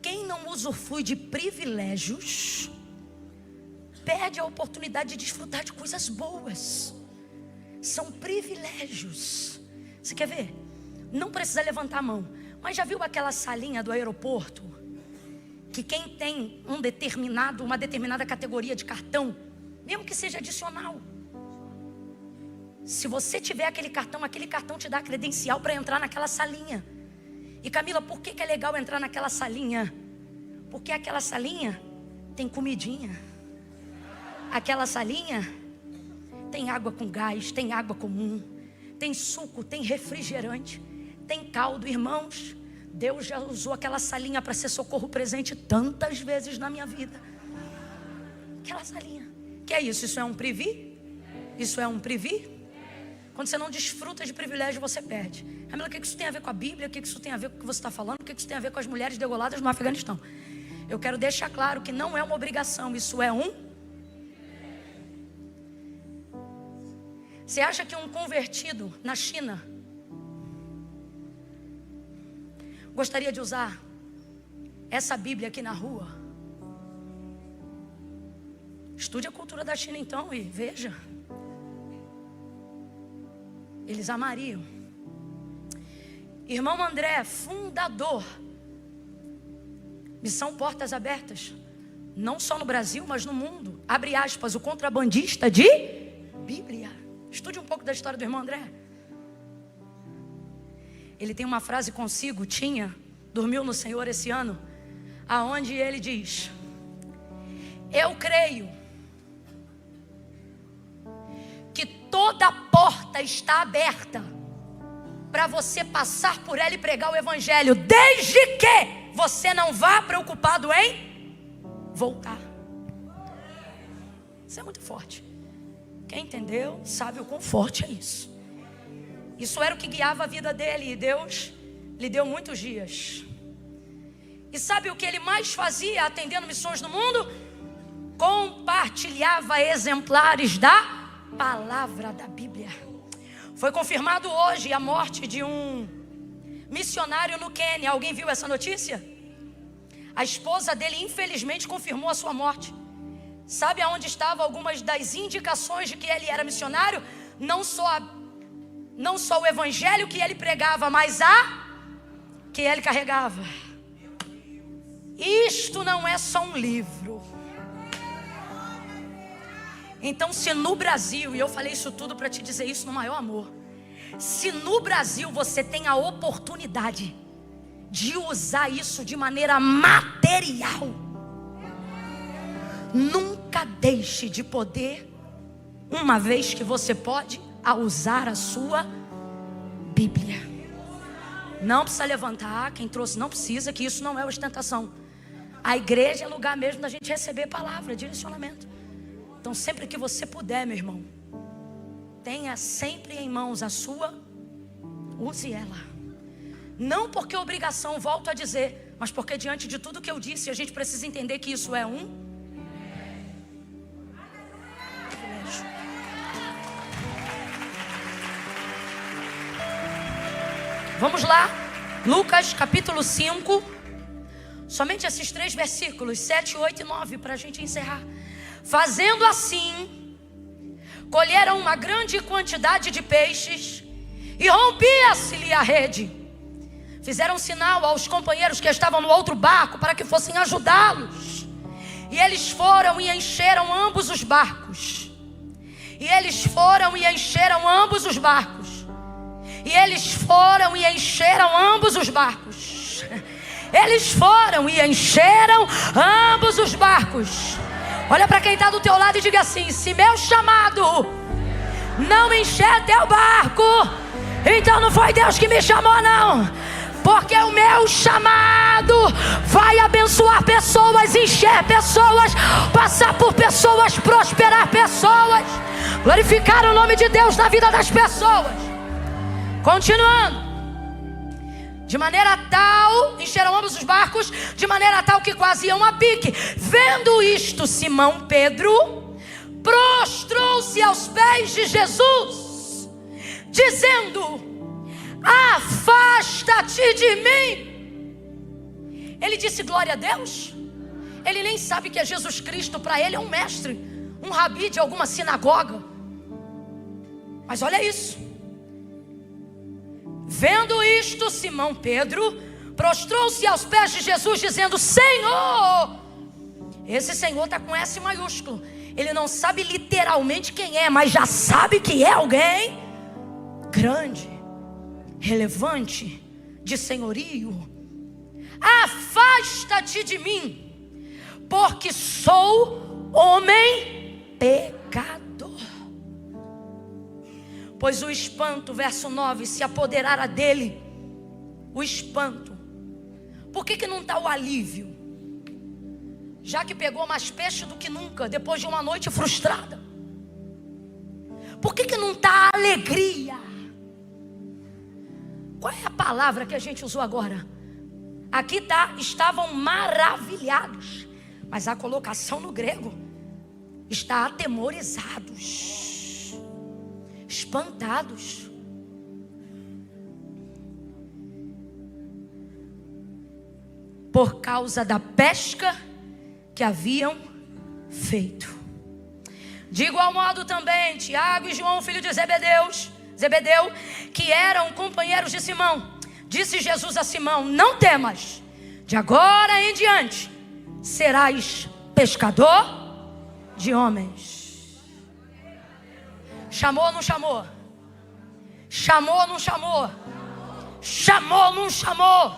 quem não usufrui de privilégios perde a oportunidade de desfrutar de coisas boas. São privilégios. Você quer ver? Não precisa levantar a mão, mas já viu aquela salinha do aeroporto que quem tem uma determinada categoria de cartão, mesmo que seja adicional, se você tiver aquele cartão te dá a credencial para entrar naquela salinha. E Camila, por que é legal entrar naquela salinha? Porque aquela salinha tem comidinha. Aquela salinha tem água com gás, tem água comum, tem suco, tem refrigerante, tem caldo. Irmãos, Deus já usou aquela salinha para ser socorro presente tantas vezes na minha vida. Aquela salinha. Que é isso? Isso é um privi? Isso é um privi? Quando você não desfruta de privilégio, você perde. Camila, o que isso tem a ver com a Bíblia? O que isso tem a ver com o que você está falando? O que isso tem a ver com as mulheres degoladas no Afeganistão? Eu quero deixar claro que não é uma obrigação, isso é um. Você acha que um convertido na China gostaria de usar essa Bíblia aqui na rua? Estude a cultura da China então e veja. Eles amariam. Irmão André, fundador, Missão Portas Abertas, não só no Brasil, mas no mundo. Abre aspas, o contrabandista de Bíblia. Estude um pouco da história do irmão André. Ele tem uma frase consigo, dormiu no Senhor esse ano, aonde ele diz: eu creio que toda porta está aberta para você passar por ela e pregar o evangelho, desde que você não vá preocupado em voltar. Isso é muito forte. Quem entendeu sabe o quão forte é isso. Isso era o que guiava a vida dele, e Deus lhe deu muitos dias. E sabe o que ele mais fazia atendendo missões no mundo? Compartilhava exemplares da palavra da Bíblia. Foi confirmado hoje a morte de um missionário no Quênia. Alguém viu essa notícia? A esposa dele infelizmente confirmou a sua morte. Sabe aonde estavam algumas das indicações de que ele era missionário? Não só o evangelho que ele pregava, mas que ele carregava. Isto não é só um livro. Então, se no Brasil, e eu falei isso tudo para te dizer isso no maior amor, se no Brasil você tem a oportunidade de usar isso de maneira material, nunca deixe de poder, uma vez que você pode, a usar a sua Bíblia. Não precisa levantar, quem trouxe não precisa, que isso não é ostentação. A igreja é lugar mesmo da gente receber palavra, direcionamento. Então sempre que você puder, meu irmão, tenha sempre em mãos a sua, use ela. Não porque obrigação, volto a dizer, mas porque diante de tudo que eu disse, a gente precisa entender que isso é um privilégio. Vamos lá, Lucas capítulo 5, somente esses 3 versículos, 7, 8 e 9, para a gente encerrar. Fazendo assim, colheram uma grande quantidade de peixes e rompia-se-lhe a rede. Fizeram sinal aos companheiros que estavam no outro barco para que fossem ajudá-los. E eles foram e encheram ambos os barcos. E eles foram e encheram ambos os barcos. E eles foram e encheram ambos os barcos. Eles foram e encheram ambos os barcos. Olha para quem está do teu lado e diga assim: se meu chamado não encher teu barco, então não foi Deus que me chamou não. Porque o meu chamado vai abençoar pessoas, encher pessoas, passar por pessoas, prosperar pessoas, glorificar o nome de Deus na vida das pessoas. Continuando. De maneira tal, encheram ambos os barcos, de maneira tal que quase iam a pique. Vendo isto, Simão Pedro prostrou-se aos pés de Jesus, dizendo: afasta-te de mim. Ele disse glória a Deus. Ele nem sabe que é Jesus Cristo. Para ele é um mestre, um rabi de alguma sinagoga. Mas olha isso. Vendo isto, Simão Pedro prostrou-se aos pés de Jesus, dizendo: Senhor. Esse Senhor está com S maiúsculo. Ele não sabe literalmente quem é, mas já sabe que é alguém grande, relevante, de senhorio. Afasta-te de mim, porque sou homem pecador. Pois o espanto, verso 9, se apoderara dele. O espanto. Por que não está o alívio? Já que pegou mais peixe do que nunca, depois de uma noite frustrada. Por que não está a alegria? Qual é a palavra que a gente usou agora? Aqui está, estavam maravilhados. Mas a colocação no grego está atemorizados, espantados. Por causa da pesca que haviam feito. De igual modo também Tiago e João, filho de Zebedeu, que eram companheiros de Simão, disse Jesus a Simão: não temas, de agora em diante serás pescador de homens. Chamou ou não chamou? Chamou ou não chamou? Chamou ou não chamou?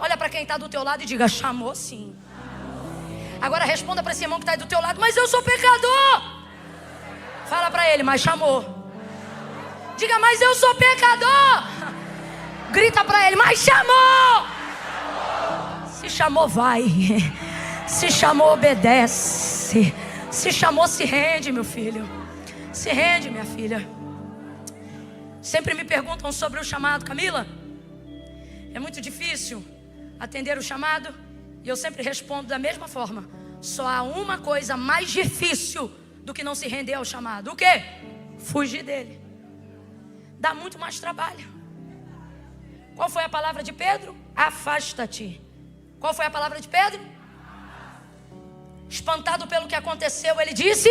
Olha para quem está do teu lado e diga: chamou sim. Agora responda para esse irmão que está aí do teu lado: mas eu sou pecador. Fala para ele: mas chamou. Diga: mas eu sou pecador. Grita para ele: mas chamou. Se chamou, vai. Se chamou, obedece. Se chamou, se rende, meu filho. Se rende, minha filha. Sempre me perguntam sobre o chamado. Camila, é muito difícil atender o chamado? E eu sempre respondo da mesma forma: só há uma coisa mais difícil do que não se render ao chamado. O quê? Fugir dele. Dá muito mais trabalho. Qual foi a palavra de Pedro? Afasta-te. Qual foi a palavra de Pedro? Espantado pelo que aconteceu, ele disse: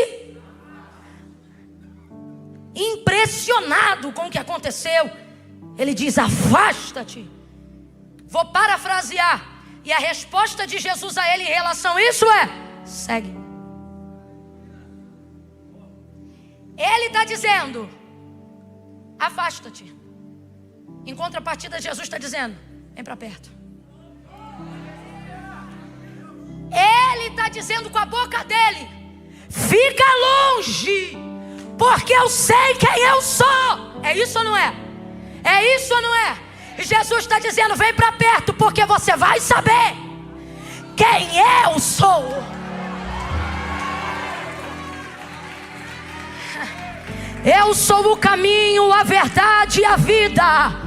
impressionado com o que aconteceu, ele diz: afasta-te. Vou parafrasear. E a resposta de Jesus a ele em relação a isso é: segue. Ele está dizendo: afasta-te. Em contrapartida, Jesus está dizendo: vem para perto. Ele está dizendo com a boca dele: fica longe, porque eu sei quem eu sou. É isso ou não é? É isso ou não é? E Jesus está dizendo: vem para perto, porque você vai saber quem eu sou. Eu sou o caminho, a verdade e a vida.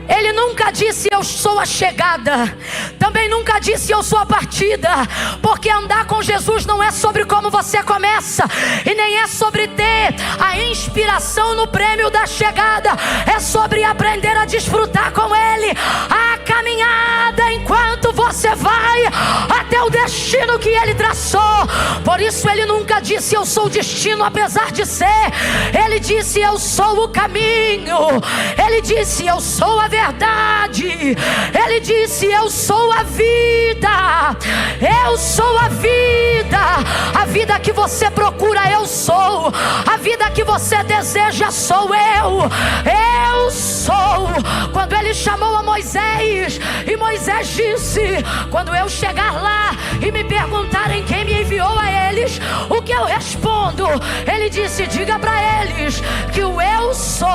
Ele nunca disse: eu sou a chegada. Também nunca disse: eu sou a partida. Porque andar com Jesus não é sobre como você começa, e nem é sobre ter a inspiração no prêmio da chegada. É sobre aprender a desfrutar com Ele a caminhada enquanto você vai até o destino que Ele traçou. Por isso Ele nunca disse: eu sou o destino, apesar de ser. Ele disse: eu sou o caminho. Ele disse: eu sou a verdade. Ele disse: eu sou a vida. Eu sou a vida. A vida que você procura, eu sou. A vida que você deseja, sou eu. Eu sou. Quando ele chamou a Moisés, eles. E Moisés disse: quando eu chegar lá e me perguntarem quem me enviou a eles, o que eu respondo? Ele disse: diga para eles que o eu sou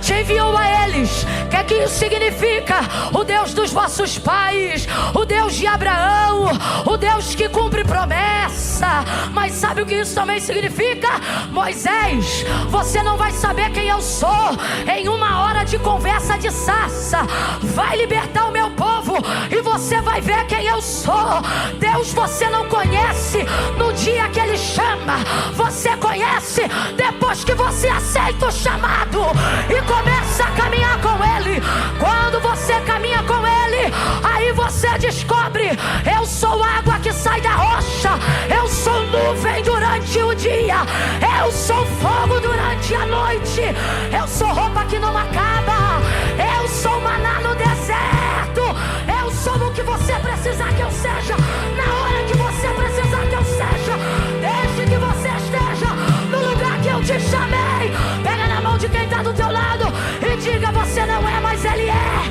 te enviou a eles. O que é que isso significa? O Deus dos vossos pais, o Deus de Abraão, o Deus que cumpre promessa. Mas sabe o que isso também significa? Moisés, você não vai saber quem eu sou em uma hora de conversa de sarça. Vai libertar o meu povo e você vai ver quem eu sou. Deus você não conhece no dia que Ele chama, você conhece depois que você aceita o chamado e começa a caminhar com Ele. Quando você caminha com Ele, aí você descobre: eu sou água que sai da rocha, eu sou nuvem durante o dia, eu sou fogo durante a noite, eu sou roupa que não acaba, eu sou maná no deserto, eu sou o que você precisar que eu seja, na hora que você precisar que eu seja, desde que você esteja no lugar que eu te chamei. Pega na mão de quem está do teu lado e diga: você não é, mas Ele é.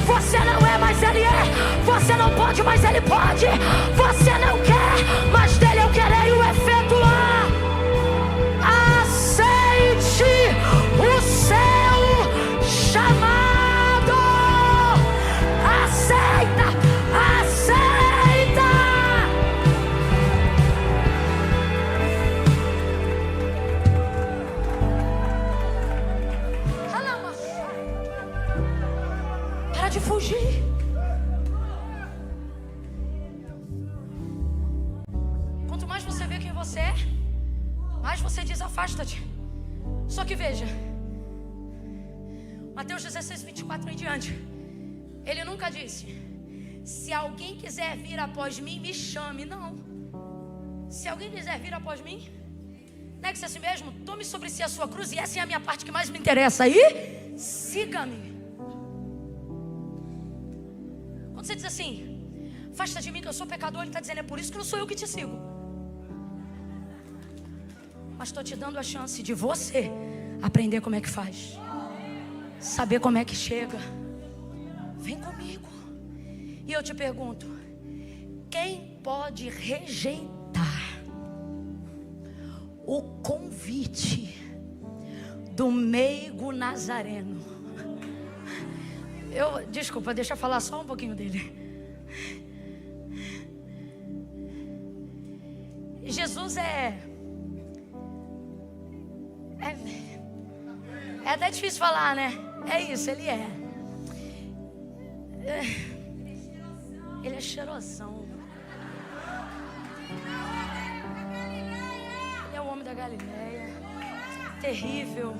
Você não é, mas Ele é. Você não pode, mas Ele pode. Você não quer, mas dele eu quero efetuar. Aceite o seu chamado. Aceita, aceita. Para de fugir. Quanto mais você vê quem você é, mais você diz: afasta-te. Só que veja, Mateus 16, 24 em diante, Ele nunca disse: se alguém quiser vir após mim, me chame. Não. Se alguém quiser vir após mim, negue-se a si mesmo, tome sobre si a sua cruz. E essa é a minha parte que mais me interessa. E siga-me. Quando você diz assim: afasta de mim que eu sou pecador, Ele está dizendo: é por isso que não sou eu que te sigo. Mas estou te dando a chance de você aprender como é que faz, saber como é que chega. Vem comigo. E eu te pergunto: quem pode rejeitar o convite do meigo nazareno? Desculpa, deixa eu falar só um pouquinho dele. Jesus é até difícil falar, né? É isso, Ele é. Ele é cheirosão. Ele é o homem da Galileia. Terrível,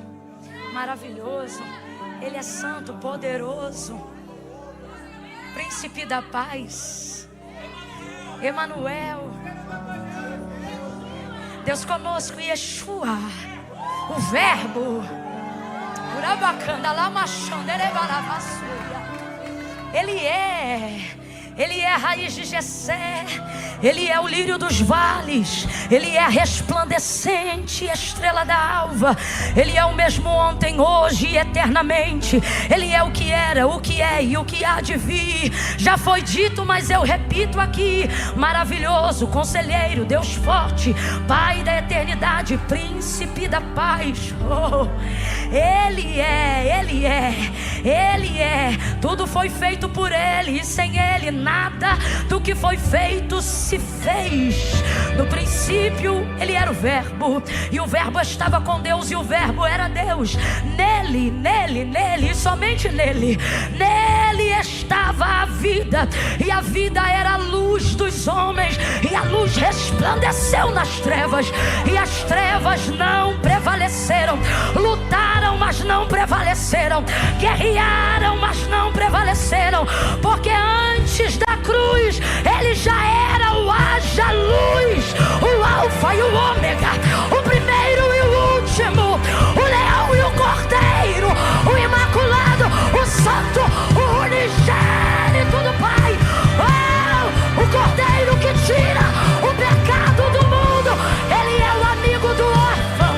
maravilhoso. Ele é santo, poderoso, príncipe da paz, Emanuel, Deus conosco, Yeshua, o verbo. Ele é a raiz de Jessé. Ele é o lírio dos vales. Ele é a resplandecente estrela da alva. Ele é o mesmo ontem, hoje e eternamente. Ele é o que era, o que é e o que há de vir. Já foi dito, mas eu repito aqui: maravilhoso, conselheiro, Deus forte, Pai da eternidade, príncipe da paz. Oh, Ele é, Ele é, Ele é. Tudo foi feito por Ele, e sem Ele nada do que foi feito se fez. No princípio Ele era o verbo, e o verbo estava com Deus, e o verbo era Deus. Nele, nele, nele, e somente nele, nele estava a vida, e a vida era a luz dos homens, e a luz resplandeceu nas trevas, e as trevas não prevaleceram. Lutaram, mas não prevaleceram. Guerrearam, mas não prevaleceram. Porque antes da cruz Ele já era o haja luz, o alfa e o ômega, o primeiro e o último, o leão e o cordeiro, o imaculado, o santo, o unigênito do Pai. Oh, o cordeiro que tira o pecado do mundo. Ele é o amigo do órfão,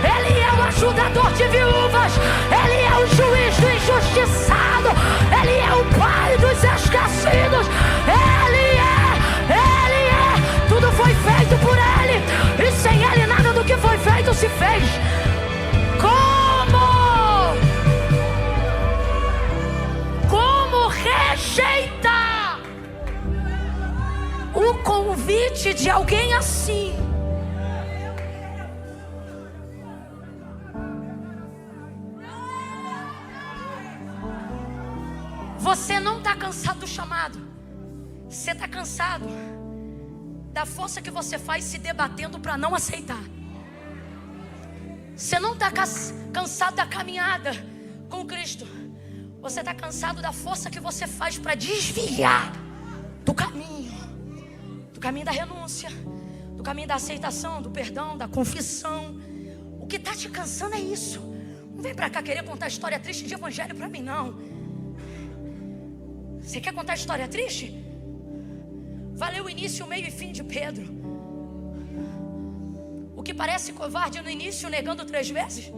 Ele é o ajudador de viúvas, Ele é o juiz do injustiçado, Ele é o Pai dos convite de alguém assim. Você não está cansado do chamado. Você está cansado da força que você faz se debatendo para não aceitar. Você não está cansado da caminhada com Cristo. Você está cansado da força que você faz para desviar do caminho da renúncia, do caminho da aceitação, do perdão, da confissão. O que está te cansando é isso. Não vem para cá querer contar história triste de evangelho para mim, não. Você quer contar história triste? Valeu o início, o meio e fim de Pedro. O que parece covarde no início, negando 3 vezes,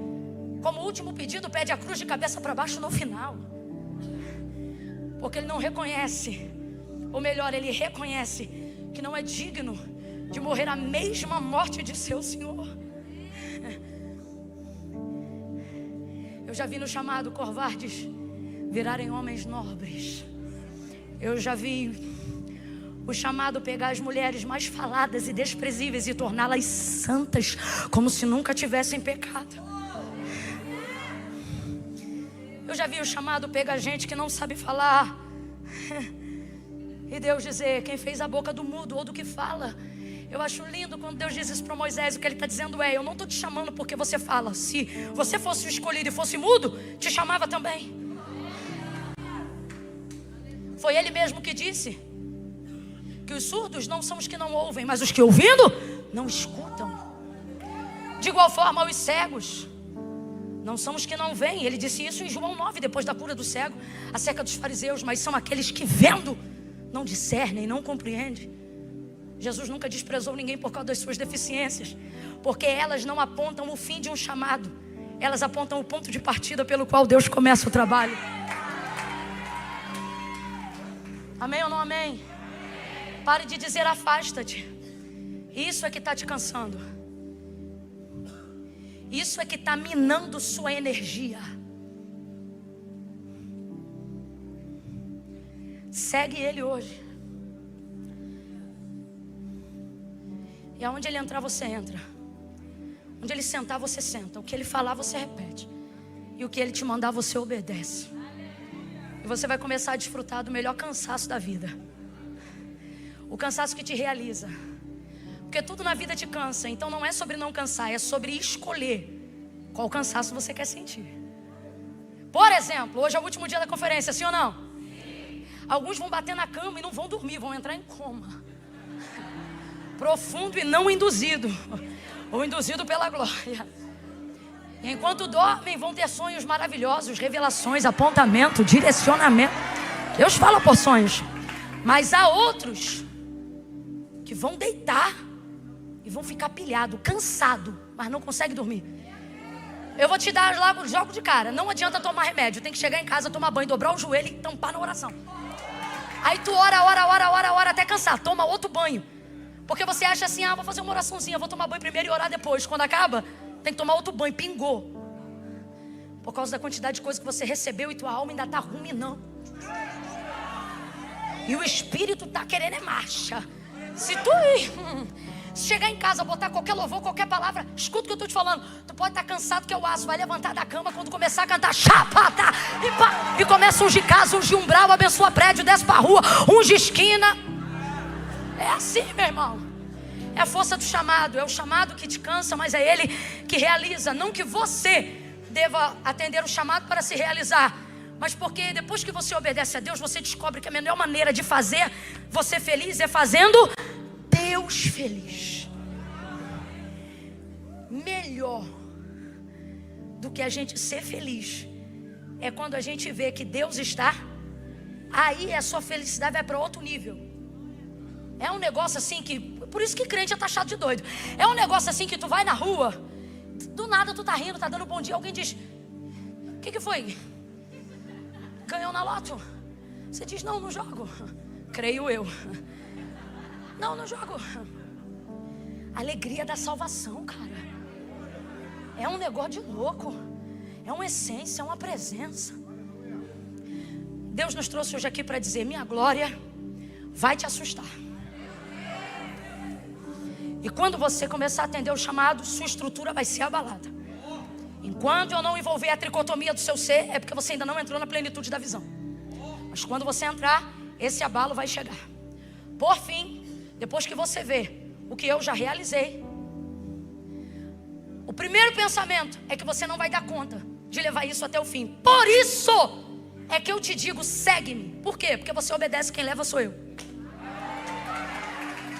como último pedido, pede a cruz de cabeça para baixo no final. Porque ele não reconhece, ou melhor, ele reconhece que não é digno de morrer a mesma morte de seu Senhor. Eu já vi no chamado covardes virarem homens nobres. Eu já vi o chamado pegar as mulheres mais faladas e desprezíveis e torná-las santas, como se nunca tivessem pecado. Eu já vi o chamado pegar gente que não sabe falar e Deus dizer: quem fez a boca do mudo ou do que fala. Eu acho lindo quando Deus diz isso para Moisés. O que ele está dizendo é: eu não estou te chamando porque você fala. Se você fosse o escolhido e fosse mudo, te chamava também. Foi ele mesmo que disse que os surdos não são os que não ouvem, mas os que ouvindo não escutam. De igual forma, os cegos não são os que não veem. Ele disse isso em João 9, depois da cura do cego, acerca dos fariseus. Mas são aqueles que vendo não discernem, não compreendem. Jesus nunca desprezou ninguém por causa das suas deficiências, porque elas não apontam o fim de um chamado, elas apontam o ponto de partida pelo qual Deus começa o trabalho. Amém ou não amém? Pare de dizer afasta-te. Isso é que está te cansando. Isso é que está minando sua energia. Segue Ele hoje. E aonde Ele entrar, você entra. Onde Ele sentar, você senta. O que Ele falar, você repete. E o que Ele te mandar, você obedece. E você vai começar a desfrutar do melhor cansaço da vida. O cansaço que te realiza. Porque tudo na vida te cansa. Então não é sobre não cansar, é sobre escolher qual cansaço você quer sentir. Por exemplo, hoje é o último dia da conferência, sim ou não? Sim. Alguns vão bater na cama e não vão dormir, vão entrar em coma. Profundo e não induzido. Ou induzido pela glória. E enquanto dormem, vão ter sonhos maravilhosos, revelações, apontamento, direcionamento. Deus fala por sonhos. Mas há outros que vão deitar e vão ficar pilhado, cansado, mas não consegue dormir. Eu vou te dar logo jogo de cara. Não adianta tomar remédio. Tem que chegar em casa, tomar banho, dobrar o joelho e tampar na oração. Aí tu ora até cansar. Toma outro banho. Porque você acha assim: vou fazer uma oraçãozinha, vou tomar banho primeiro e orar depois. Quando acaba, tem que tomar outro banho, pingou. Por causa da quantidade de coisas que você recebeu e tua alma ainda está ruminando. E o espírito está querendo é marcha. Se tu chegar em casa, botar qualquer louvor, qualquer palavra, escuta o que eu estou te falando. Tu pode estar cansado que é o aço, vai levantar da cama quando começar a cantar chapata e começa a ungir casa, ungir umbral, abençoa prédio, desce pra rua, unge esquina. É assim, meu irmão. É a força do chamado. É o chamado que te cansa, mas é Ele que realiza. Não que você deva atender o chamado para se realizar, mas porque depois que você obedece a Deus, você descobre que a melhor maneira de fazer você feliz é fazendo Deus feliz. Melhor do que a gente ser feliz é quando a gente vê que Deus está. Aí a sua felicidade vai para outro nível. É um negócio assim que... Por isso que crente é taxado de doido. É um negócio assim que tu vai na rua, do nada tu tá rindo, tá dando bom dia, alguém diz: o que foi? Ganhou na loto? Você diz: não jogo. Creio eu. Não jogo. Alegria da salvação, cara. É um negócio de louco. É uma essência, é uma presença. Deus nos trouxe hoje aqui para dizer: minha glória vai te assustar. E quando você começar a atender o chamado, sua estrutura vai ser abalada. Enquanto eu não envolver a tricotomia do seu ser, é porque você ainda não entrou na plenitude da visão. Mas quando você entrar, esse abalo vai chegar. Por fim, depois que você vê o que eu já realizei, o primeiro pensamento é que você não vai dar conta de levar isso até o fim. Por isso é que eu te digo, segue-me. Por quê? Porque você obedece, quem leva sou eu.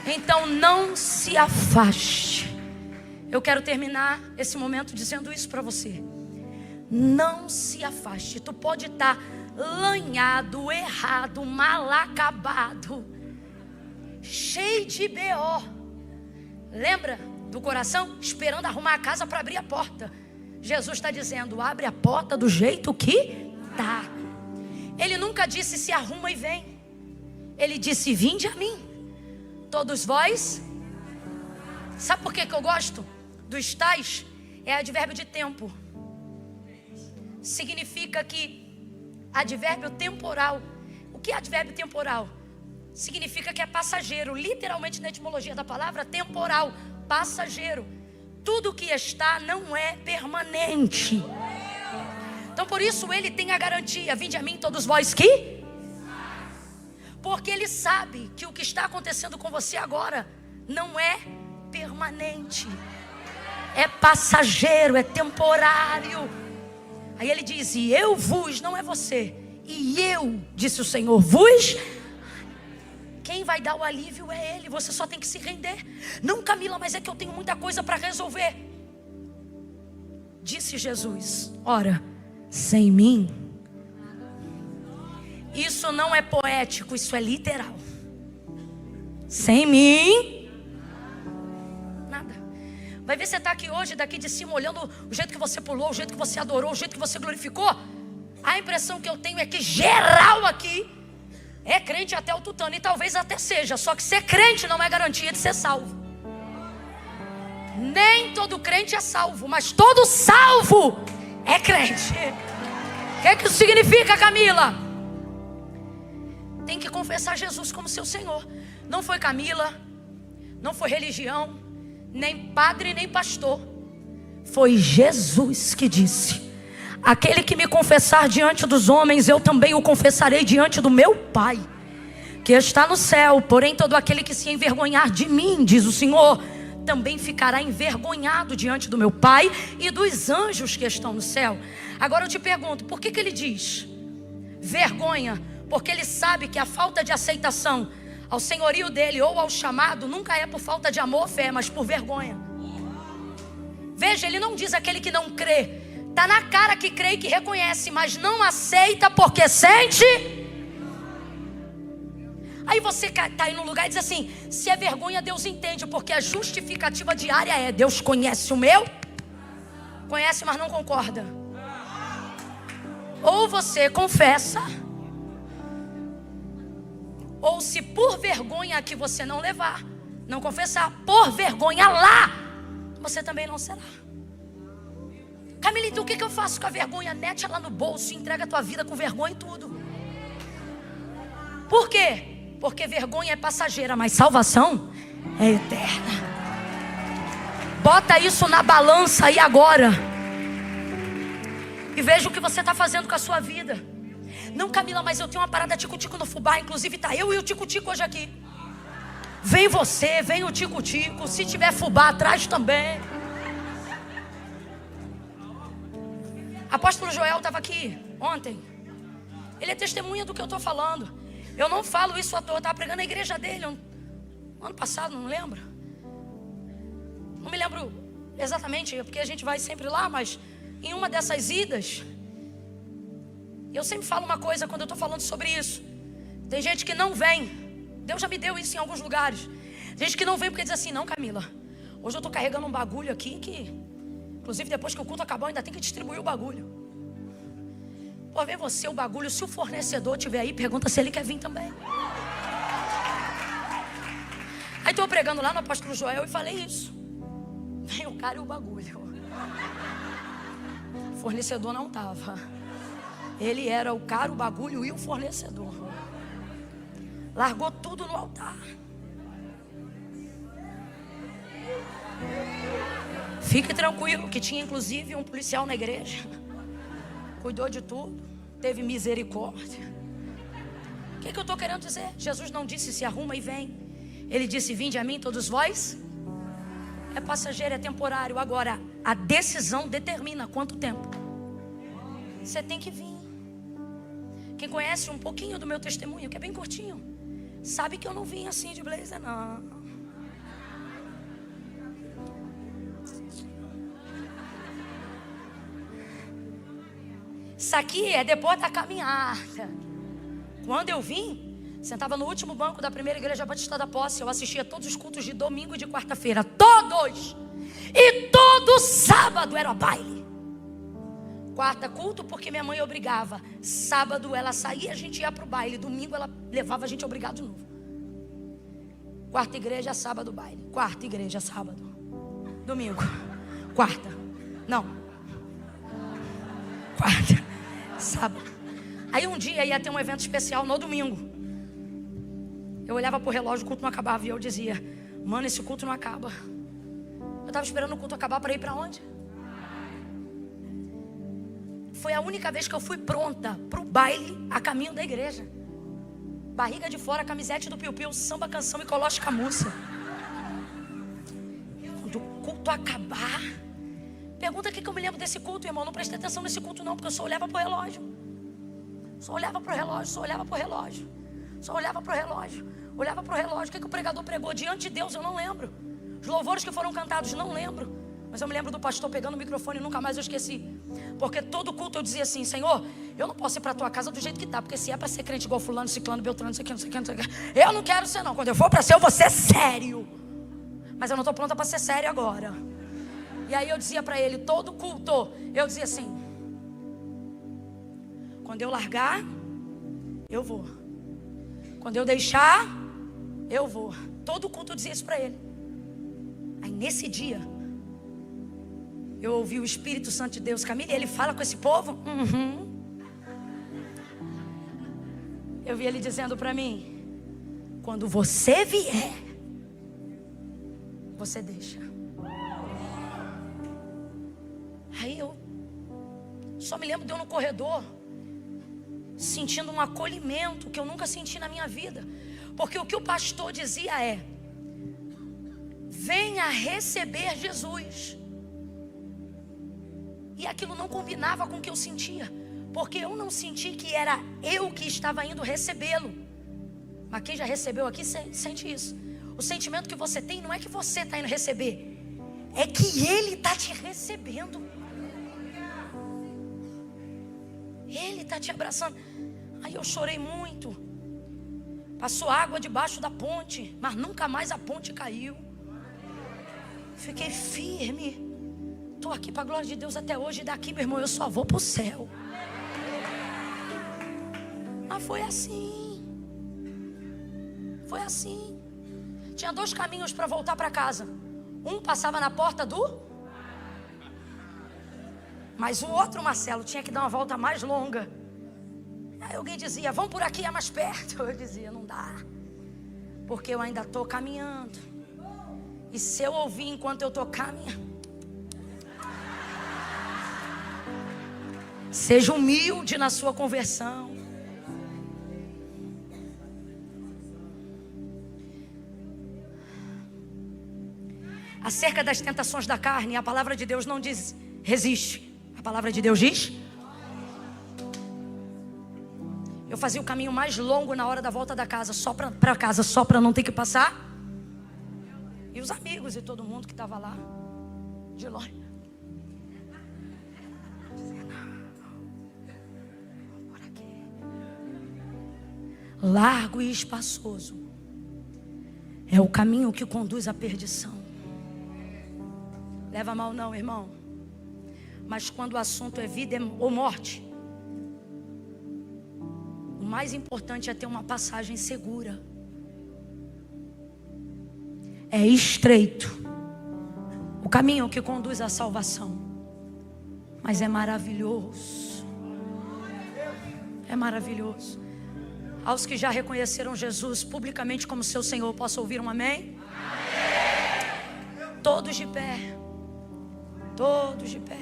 Então não se afaste. Eu quero terminar esse momento dizendo isso para você. Não se afaste. Tu pode estar lanhado, errado, mal acabado, cheio de BO. Lembra do coração? Esperando arrumar a casa para abrir a porta. Jesus está dizendo, abre a porta do jeito que tá. Ele nunca disse se arruma e vem. Ele disse, vinde a mim, todos vós. Sabe por que eu gosto do estáis? É advérbio de tempo. Significa que advérbio temporal. O que é advérbio temporal? Significa que é passageiro. Literalmente na etimologia da palavra, temporal, passageiro. Tudo que está não é permanente. Então por isso ele tem a garantia, vinde a mim todos vós que? Porque ele sabe que o que está acontecendo com você agora não é permanente, é passageiro, é temporário. Aí ele diz, e eu vos, não é você, e eu, disse o Senhor, vos. Quem vai dar o alívio é Ele, você só tem que se render. Não, Camila, mas é que eu tenho muita coisa para resolver. Disse Jesus, ora, sem mim. Isso não é poético, isso é literal. Sem mim, nada. Vai ver, você está aqui hoje, daqui de cima, olhando o jeito que você pulou, o jeito que você adorou, o jeito que você glorificou. A impressão que eu tenho é que geral aqui é crente até o tutano, e talvez até seja. Só que ser crente não é garantia de ser salvo. Nem todo crente é salvo, mas todo salvo é crente. O que isso significa, Camila? Tem que confessar Jesus como seu Senhor. Não foi Camila, não foi religião, nem padre, nem pastor. Foi Jesus que disse, aquele que me confessar diante dos homens, eu também o confessarei diante do meu Pai, que está no céu. Porém todo aquele que se envergonhar de mim, diz o Senhor, também ficará envergonhado diante do meu Pai e dos anjos que estão no céu. Agora eu te pergunto, por que ele diz vergonha? Porque ele sabe que a falta de aceitação ao senhorio dele ou ao chamado nunca é por falta de amor ou fé, mas por vergonha. Veja, ele não diz aquele que não crê. Está na cara que crê e que reconhece, mas não aceita porque sente. Aí você está aí no lugar e diz assim, se é vergonha Deus entende, porque a justificativa diária é, Deus conhece o meu, conhece mas não concorda. Ou você confessa, ou se por vergonha que você não levar, não confessar, por vergonha lá, você também não será. Camila, então o que eu faço com a vergonha? Mete ela no bolso e entrega a tua vida com vergonha e tudo. Por quê? Porque vergonha é passageira, mas salvação é eterna. Bota isso na balança aí agora e veja o que você está fazendo com a sua vida. Não, Camila, mas eu tenho uma parada tico-tico no fubá. Inclusive está eu e o tico-tico hoje aqui. Vem você, vem o tico-tico. Se tiver fubá atrás também. Apóstolo Joel estava aqui ontem. Ele é testemunha do que eu estou falando. Eu não falo isso à toa. Eu estava pregando na igreja dele ano passado, não lembro. Não me lembro exatamente, porque a gente vai sempre lá, mas em uma dessas idas, eu sempre falo uma coisa quando eu estou falando sobre isso. Tem gente que não vem. Deus já me deu isso em alguns lugares. Tem gente que não vem porque diz assim, não, Camila, hoje eu estou carregando um bagulho aqui que, inclusive depois que o culto acabar, ainda tem que distribuir o bagulho. Pô, vem você o bagulho. Se o fornecedor estiver aí, pergunta se ele quer vir também. Aí estou pregando lá no apóstolo Joel e falei isso. Vem o cara e o bagulho. O fornecedor não estava. Ele era o cara, o bagulho e o fornecedor. Largou tudo no altar. Fique tranquilo que tinha inclusive um policial na igreja. Cuidou de tudo, teve misericórdia. O que eu estou querendo dizer? Jesus não disse se arruma e vem. Ele disse: vinde a mim todos vós. É passageiro, é temporário. Agora, a decisão determina quanto tempo. Você tem que vir. Quem conhece um pouquinho do meu testemunho, que é bem curtinho, sabe que eu não vim assim de blazer, não. Isso aqui é depois da caminhada. Quando eu vim, sentava no último banco da primeira igreja batista da Posse. Eu assistia todos os cultos de domingo e de quarta-feira. Todos! E todo sábado era baile. Quarta culto porque minha mãe obrigava. Sábado ela saía, a gente ia para o baile. Domingo ela levava a gente obrigado de novo. Quarta igreja, sábado baile. Quarta igreja, sábado. Domingo. Quarta. Não. Quarta. Sábado. Aí um dia ia ter um evento especial no domingo. Eu olhava pro relógio, o culto não acabava. E eu dizia: mano, esse culto não acaba. Eu estava esperando o culto acabar para ir para onde? Foi a única vez que eu fui pronta pro baile a caminho da igreja. Barriga de fora, camisete do piu-piu, samba, canção e coloche camuça. Quando o culto acabar, pergunta o que eu me lembro desse culto, irmão. Não prestei atenção nesse culto não, porque eu só olhava pro relógio. Só olhava pro relógio, só olhava pro relógio. Só olhava pro relógio. Olhava pro relógio. O que o pregador pregou diante de Deus, eu não lembro. Os louvores que foram cantados, não lembro. Mas eu me lembro do pastor pegando o microfone e nunca mais eu esqueci. Porque todo culto eu dizia assim: Senhor, eu não posso ir para a tua casa do jeito que tá. Porque se é para ser crente igual fulano, ciclano, beltrano, não sei o que, não sei o que, não sei o que, eu não quero ser não. Quando eu for para ser, eu vou ser sério. Mas eu não estou pronta para ser sério agora. E aí eu dizia para ele, todo culto, eu dizia assim: quando eu largar, eu vou. Quando eu deixar, eu vou. Todo culto eu dizia isso para ele. Aí nesse dia, eu ouvi o Espírito Santo de Deus: Camila, ele fala com esse povo? Eu vi ele dizendo para mim: quando você vier, você deixa. Aí eu só me lembro de eu no corredor, sentindo um acolhimento que eu nunca senti na minha vida. Porque o que o pastor dizia é: venha receber Jesus. E aquilo não combinava com o que eu sentia, porque eu não senti que era eu que estava indo recebê-lo. Mas quem já recebeu aqui sente isso. O sentimento que você tem não é que você está indo receber, é que Ele está te recebendo. Ele está te abraçando. Aí eu chorei muito. Passou água debaixo da ponte, mas nunca mais a ponte caiu. Fiquei firme. Estou aqui para a glória de Deus até hoje. E daqui, meu irmão, eu só vou para o céu. Mas foi assim. Foi assim. Tinha 2 caminhos para voltar para casa. Um passava na porta do... Mas o outro, Marcelo, tinha que dar uma volta mais longa. Aí alguém dizia: vamos por aqui, é mais perto. Eu dizia: não dá, porque eu ainda estou caminhando. E se eu ouvir enquanto eu estou caminhando, seja humilde na sua conversão. Acerca das tentações da carne, a palavra de Deus não diz resiste. A palavra de Deus diz: eu fazia o caminho mais longo na hora da volta da casa, só para casa, só para não ter que passar. E os amigos e todo mundo que estava lá de longe: por aqui. Largo e espaçoso é o caminho que conduz à perdição. Leva mal não, irmão. Mas quando o assunto é vida ou morte, o mais importante é ter uma passagem segura. É estreito o caminho que conduz à salvação, mas é maravilhoso. É maravilhoso. Aos que já reconheceram Jesus publicamente como seu Senhor, posso ouvir um amém? Amém. Todos de pé. Todos de pé.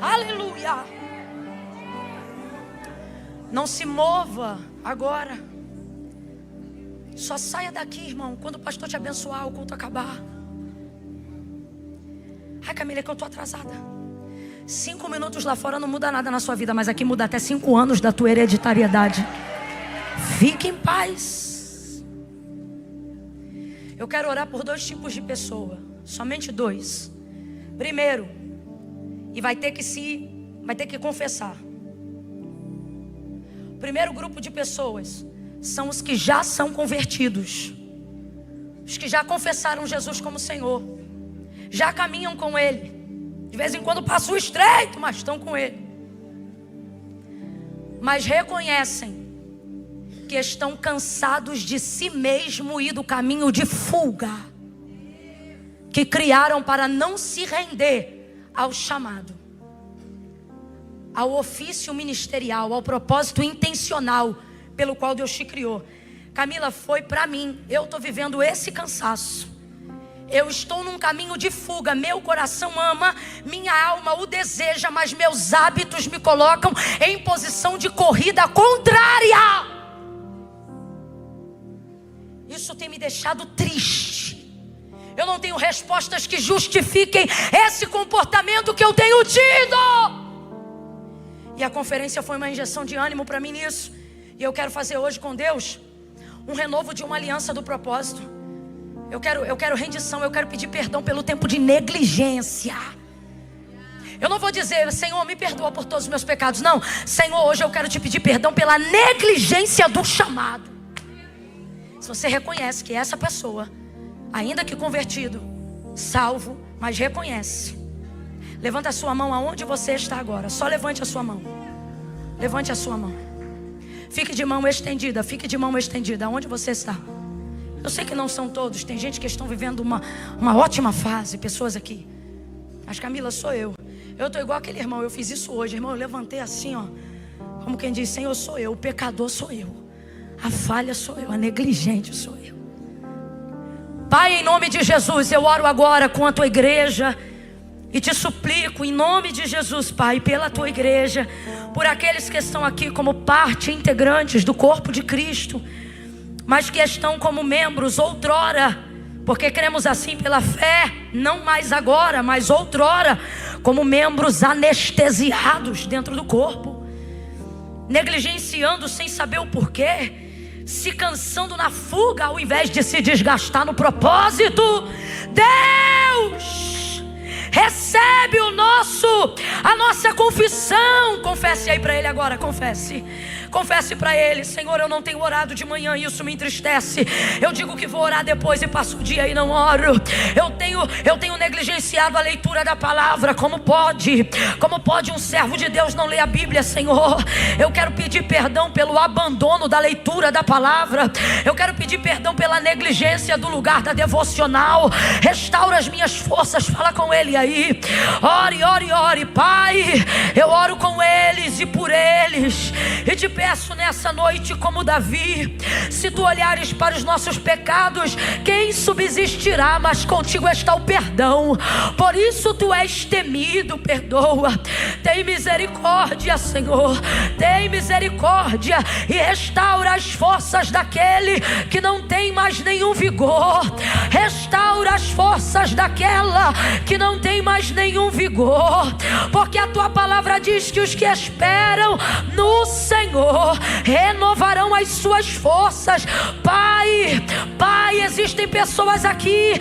Aleluia. Não se mova agora. Só saia daqui, irmão, quando o pastor te abençoar, o culto acabar. Ai, Camila, é que eu estou atrasada. 5 minutos lá fora não muda nada na sua vida, mas aqui muda até 5 anos da tua hereditariedade. Fique em paz. Eu quero orar por 2 tipos de pessoa. Somente 2. Primeiro, e vai ter que confessar. O primeiro grupo de pessoas são os que já são convertidos. Os que já confessaram Jesus como Senhor. Já caminham com Ele. De vez em quando passam o estreito, mas estão com Ele. Mas reconhecem que estão cansados de si mesmo e do caminho de fuga que criaram para não se render ao chamado, ao ofício ministerial, ao propósito intencional pelo qual Deus te criou. Camila, foi para mim. Eu estou vivendo esse cansaço. Eu estou num caminho de fuga. Meu coração ama, minha alma o deseja, mas meus hábitos me colocam em posição de corrida contrária. Isso tem me deixado triste. Eu não tenho respostas que justifiquem esse comportamento que eu tenho tido. E a conferência foi uma injeção de ânimo para mim nisso. E eu quero fazer hoje com Deus um renovo de uma aliança do propósito. Eu quero rendição, eu quero pedir perdão pelo tempo de negligência. Eu não vou dizer, Senhor, me perdoa por todos os meus pecados. Não, Senhor, hoje eu quero te pedir perdão pela negligência do chamado. Se você reconhece que essa pessoa, ainda que convertido, salvo, mas reconhece, levanta a sua mão aonde você está agora. Só levante a sua mão. Levante a sua mão. Fique de mão estendida, fique de mão estendida, aonde você está. Eu sei que não são todos, tem gente que estão vivendo uma ótima fase, pessoas aqui. Mas Camila, sou eu. Eu estou igual aquele irmão, eu fiz isso hoje, irmão, eu levantei assim, ó. Como quem diz, Senhor, sou eu, o pecador sou eu. A falha sou eu, a negligente sou eu. Pai, em nome de Jesus, eu oro agora com a tua igreja. E te suplico, em nome de Jesus, Pai, pela tua igreja, por aqueles que estão aqui como parte integrantes do corpo de Cristo, mas que estão como membros outrora, porque cremos assim pela fé, não mais agora, mas outrora, como membros anestesiados dentro do corpo, negligenciando sem saber o porquê, se cansando na fuga ao invés de se desgastar no propósito. Deus, recebe a nossa confissão. Confesse aí para Ele agora, confesse. Confesse para Ele, Senhor, eu não tenho orado de manhã e isso me entristece. Eu digo que vou orar depois e passo o dia e não oro. Eu tenho negligenciado a leitura da palavra. Como pode um servo de Deus não ler a Bíblia, Senhor? Eu quero pedir perdão pelo abandono da leitura da palavra. Eu quero pedir perdão pela negligência do lugar da devocional. Restaura as minhas forças, fala com Ele aí. Ore, ore, ore, Pai. Eu oro com eles e por eles. E te peço nessa noite, como Davi, se tu olhares para os nossos pecados, quem subsistirá? Mas contigo está o perdão. Por isso tu és temido, perdoa. Tem misericórdia, Senhor. Tem misericórdia e restaura as forças daquele que não tem mais nenhum vigor. Restaura as forças daquela que não tem mais nenhum vigor. Porque a tua palavra diz que os que esperam no Senhor renovarão as suas forças. Pai, existem pessoas aqui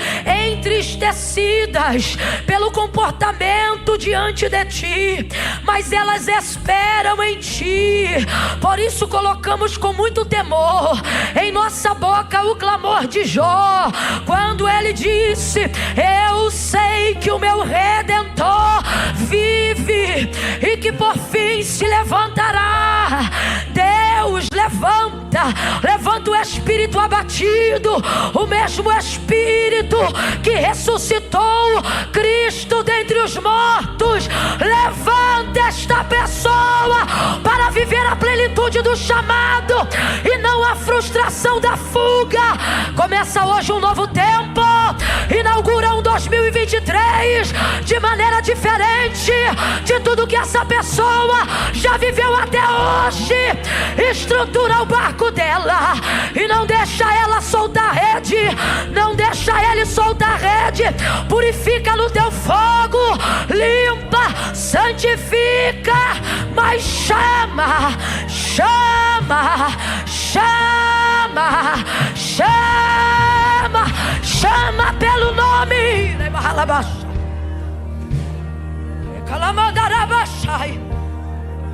entristecidas pelo comportamento diante de Ti, mas elas esperam em Ti. Por isso colocamos com muito temor em nossa boca o clamor de Jó, quando ele disse: eu sei que o meu Redentor vive e que por fim se levantará. Deus, levanta o espírito abatido, o mesmo espírito que ressuscitou Cristo dentre os mortos. Levanta esta pessoa para viver a plenitude plenitude do chamado e não a frustração da fuga. Começa hoje um novo tempo, inaugura um 2023 de maneira diferente de tudo que essa pessoa já viveu até hoje. Estrutura o barco dela e não deixa ela soltar a rede, não deixa ele soltar a rede. Purifica no teu fogo, limpa, santifica, mas chama, chama, chama, chama, chama pelo nome.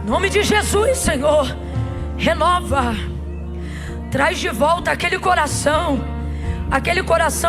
Em nome de Jesus, Senhor, renova, traz de volta aquele coração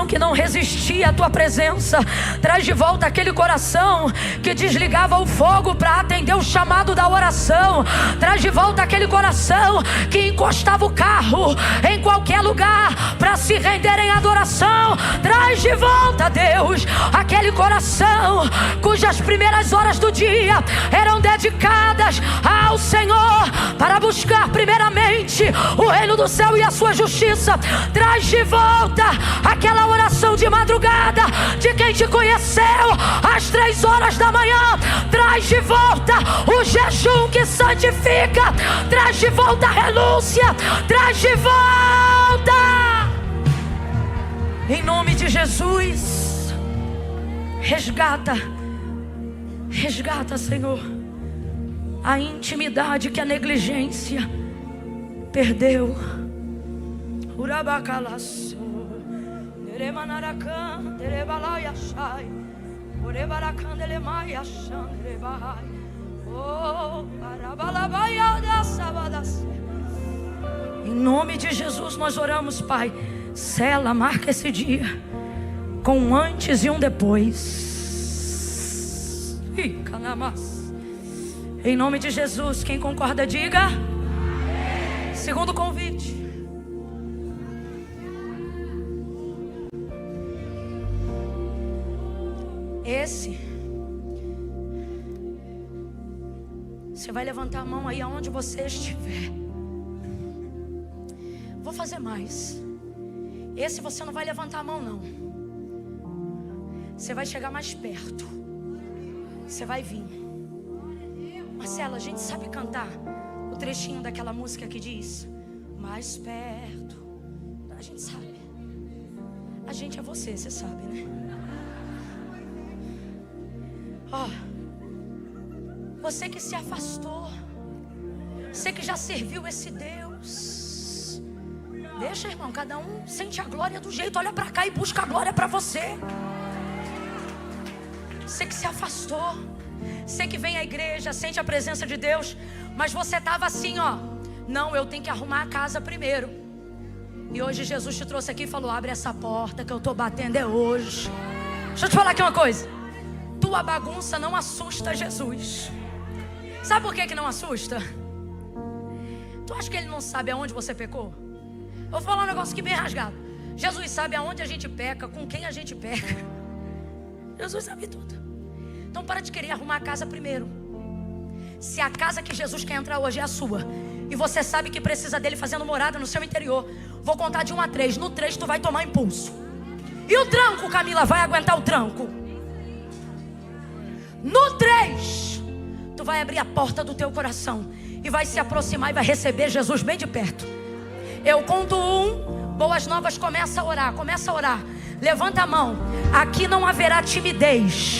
que não resistia à tua presença. Traz de volta aquele coração que desligava o fogo para atender o chamado da oração. Traz de volta aquele coração que encostava o carro em qualquer lugar para se render em adoração. Traz de volta, Deus, aquele coração cujas primeiras horas do dia eram dedicadas ao Senhor para buscar primeiramente o reino do céu e a sua justiça. Traz de volta aquela oração de madrugada de quem te conheceu às 3 horas da manhã. Traz de volta o jejum que santifica. Traz de volta a renúncia. Traz de volta, em nome de Jesus. Resgata, Senhor, a intimidade que a negligência perdeu. Urabacalaço, Deremanaracan, Derebalaiachai, Urebaracan, Delemaiachan, Derebai, oh, Arabalabaiada, Sabadas. Em nome de Jesus nós oramos, Pai. Sela, marca esse dia com um antes e um depois. Em nome de Jesus, quem concorda diga amém. Segundo convite. Você vai levantar a mão aí aonde você estiver. Vou fazer mais. Esse você não vai levantar a mão não. Você vai chegar mais perto. Você vai vir. Marcela, a gente sabe cantar o trechinho daquela música que diz mais perto. A gente sabe. A gente é você sabe, né? Você que se afastou, você que já serviu esse Deus, deixa, irmão, cada um sente a glória do jeito. Olha pra cá e busca a glória pra você. Você que se afastou, você que vem à igreja, sente a presença de Deus, mas você estava assim, não, eu tenho que arrumar a casa primeiro. E hoje Jesus te trouxe aqui e falou: abre essa porta que eu estou batendo, é hoje. Deixa eu te falar aqui uma coisa. Tua bagunça não assusta Jesus. Sabe por que não assusta? Tu acha que Ele não sabe aonde você pecou? Eu vou falar um negócio aqui bem rasgado. Jesus sabe aonde a gente peca, com quem a gente peca. Jesus sabe tudo. Então para de querer arrumar a casa primeiro. Se a casa que Jesus quer entrar hoje é a sua, e você sabe que precisa dele fazendo morada no seu interior, vou contar de 1 a 3. No 3 tu vai tomar impulso. E o tranco, Camila, vai aguentar o tranco. No 3 tu vai abrir a porta do teu coração e vai se aproximar e vai receber Jesus bem de perto. Eu conto 1, Boas Novas começa a orar. Levanta a mão. Aqui não haverá timidez.